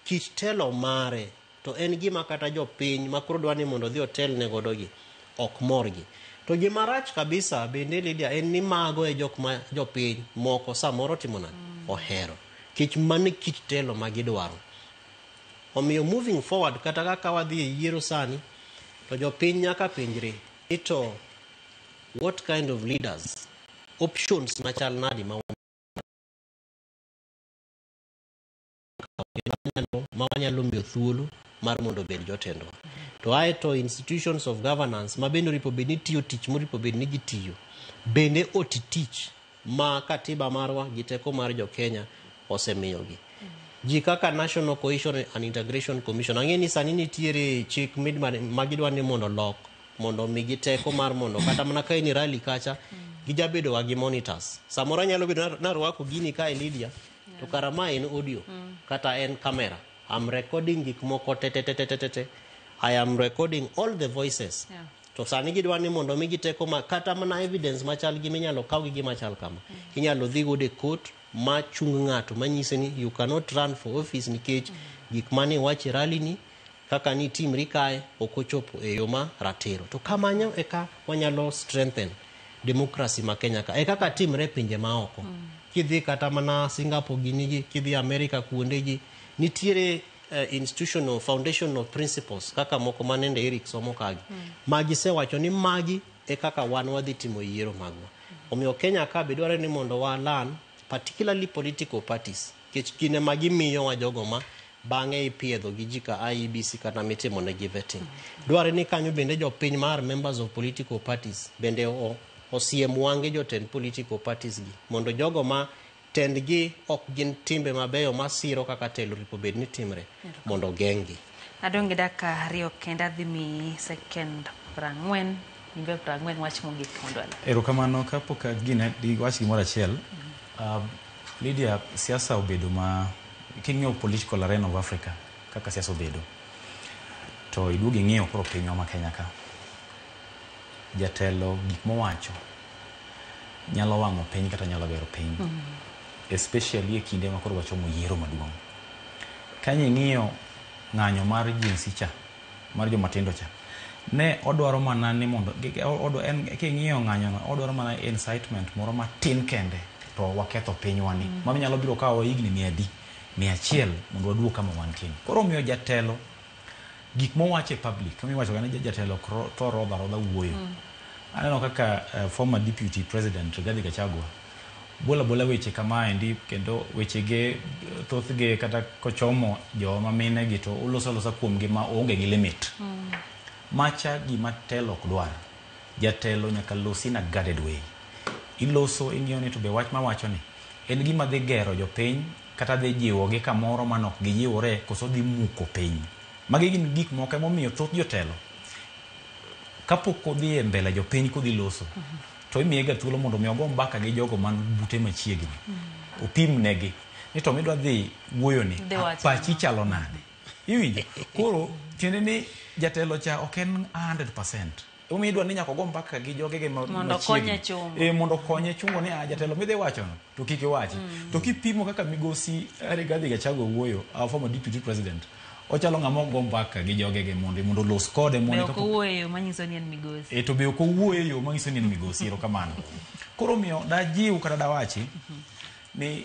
kit telo mare, to en gima kata jopiny makoro dwani mondo dhi otel ne godogi ok morgi. To gima rach kabisa bende Lydia en ni mago e jopiny moko samoro timona ohero. Kich mane kit telo magidwaro. Omiyo moving forward kata kaka wadhi e yiero sani, to jopiny nyaka penjre ito what kind of leaders, options machal nadi ma wanyalo miyo thuolo mar mondo bed jotendwa. To aeto institutions of governance ma bende ripo bed ni tiyo tich moripo bed ni gitiyo, bende oti tich ma katiba marwa gi teko mar jo Kenya osemiyogi. Ji kaka National Cohesion and Integration Commission, ang'eni sani nitiere chik magidwa ni mondo lok, mondo migi teko mar mondo kata mana ka ni rally kacha gijabedo wa gi monitors. Samoro nyalo bedo na rwako gini ka Lydia, to karama en audio kata en camera. I'm recording gik moko te. I am recording all the voices. To sani gidwa ni mondo migi teko kata mana evidence machal gi minyalo kaw gi machal kama. Inyalo dhi go de court ma chung ng'ato manyise ni you cannot run for office nikech gik mane wachi rally ni kaka ni timri kae okochopo e yo ma ratiro. To kamanyo eka wanyalo strengthen democracy ma Kenya ka. Kaka timre pinje maoko. Kidhi kata mana Singapore gini, kidhi America kuonde gi, nitiere institutional foundational principles kaka moko manende Eric somo kagi. Magi se wacho ni magi e kaka wan wadhi timo yiero magwa. Omiyo Kenya ka bedware ni mondo wa learn, particularly political parties, kech kine magi miyo wa jogo ma bang'e ipiedho gi jika IEBC kata mitimo ne vetting. Dware ni kanyo bende jopiny mar members of political parties bende osiem wange jotend political parties gi, mondo jogo ma tendgi ok gin timbe mabeyo masiro kaka telo ripo bed ni timre mondo gengi. Adonge daka ariyo kenda dhimi second prang'wen, nimbe prang'wen wach mogik mondo ala. Erokamano kapok gine di wach gimoro achiel. Lydia, siasa obedo ma king'eyo political arena of Africa kaka siasa obedo, to iduogi ng'eyo koro pinywa ma Kenya ka. Jatelo gik mowacho nyalo wang'o piny kata nyalo bero piny, especially e kinde ma koro wachomo yiero maduong'. Kanye ng'iyo ng'anyo mar jinsi cha, mar jomatindo cha, ne odwaro mana ni mondo king'iyo ng'anyo odwaro mana incitement moro matin kende to waketho pinywani mami nyalo biro kawo higni 100 mondo waduog kama wantie. Koro miyo jatelo gik mowache public, kama iwacho gane jatelo to rodha wuoyo. Aneno kaka former deputy president Rigathi Gachagua bola weche kama endi, kendo weche ge thothge kata kochomo jo mamine gi to uloso kuom gi ma onge gi limit. Macha gima telo ok dwar. Jatelo nyaka losi na guarded way. Iloso ing'iyo ni to be wach mawacho ni en gima dhi gero jopiny kata dhi jiwogi kamoro manok gijiwore koso dhi muko piny. Magi gin gik moko momiyo thoth jotelo kapok odhi e mbele jopiny kodhi loso, to imiye thuolo mondo mi ogo mbaka gi jogo man bute machiegni. Opim negi ni to midwa dhi wuoyo ni pachi chalo nade. Iwinjo? Koro tiende ni jatelo cha ok en 100%. Umidwa ni nyaka go mbaka gi jogege mondo konye chungo. Mondo konye chungo ni jatelo midhi wacho no to kike wachi. To kipimo kaka migosi Rigathi Gachagua wuoyo, former deputy president, ochalo ng'amo go mbaka gi jogege mondo los kode mondo ko wuoyo manyiso ni en migosi. To be ko wuoyo manyiso ni en migosi. Erokamano. Koro miyo da jiw kata da wachi ni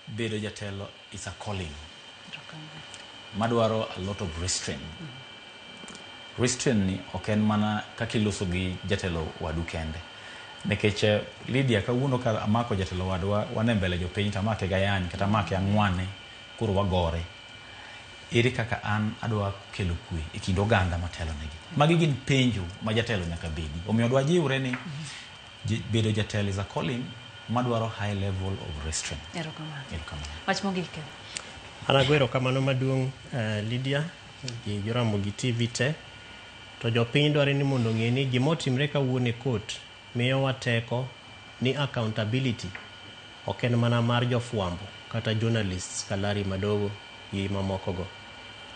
bedo jatelo is a calling. Madwaro a lot of restraint. Restraint ni ok en mana kakiloso gi jatelo wadu kende. Nekech Lydia kawuono ka amako jatelo wadwa wane mbele jopiny tamake gayany kata make ang'wane koro wagore. Ere kaka an adwa kelo kwe e kind oganda matelo negi. Magi gin penjo ma jatelo nyaka bedi. Omiyo adwa jiwre ni bedo jatelo is a calling madwaro high level of restraint. Erokamano. Wach mogik. Anagwero kamano maduong' Lydia gi Joramogi TV te. to jopiny dwaro ni mondo ng'e ni gimotimre kawuono e court miyowa teko ni accountability ok en mana mar jofwambo kata journalists kalari madogo gi mamokogo.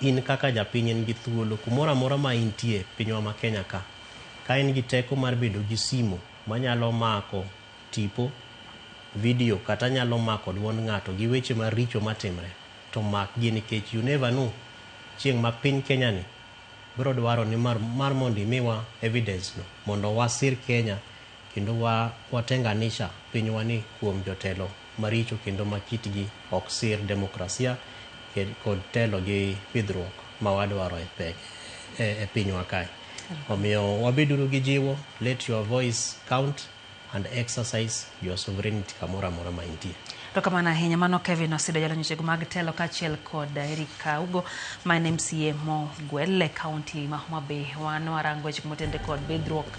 In kaka japiny en gi thuolo kumoro amora ma intie pinywa ma Kenya ka in gi teko mar bedo gi simu manyalo mako tipo video kata nyalo mako duond ng'ato gi weche maricho matimre, to makgi nikech you never know chieng' ma piny Kenya ni biro dwaro ni mar mondo imiwa evidence no mondo wasir Kenya kendo watenganisha pinywa ni kuom jotelo maricho kendo makitgi ok sir demokrasia kod telo gi pidhruok ma wadwaro e pinywa kae. Omiyo wabeduru gi jiwo, let your voice count and exercise your sovereignty kamora mora ma intie. To kamana ahinya mano Kevin Osido jalo nyochego mag telo kachiel kod Erika Ugo ma en MCA mo Gwele County ma Homa Bay. Wan warango weche motende kod bidhruok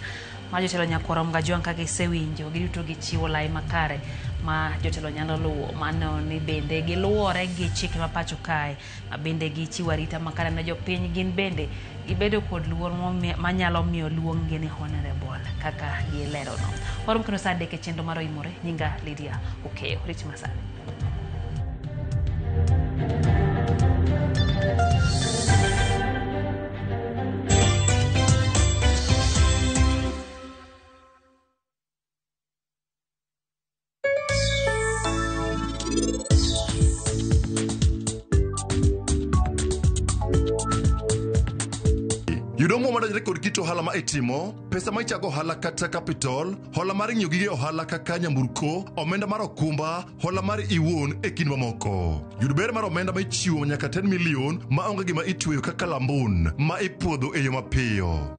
ma jotelo Nyakorom Gajwang' ka gisewinjo giduto gichiwo lai makare ma jotelo nyalo luwo, mano ni bende giluwore gi chike ma pacho kae, ma bende gichiwo arita makare ne jopiny, gin bende gibedo kod luor manyalo miyo luong gi ni honorable kaka gilero no. Warom kendo saa 3 chenro maro imore. Nyinga Lydia Okeyo, Rich Masani. Yudo mo madajre kod kito ohala ma itimo, pesa ma ichako ohala kata capital, hola mar ng'iyo gige ohala kaka nyamburko, omenda mar okumba, hola mar iwuon e kind mamoko. Yud ber mar omenda ma ichiwo nyaka 10 million ma onge gima itweyo kaka lambun ma ipuodho e yo mapiyo.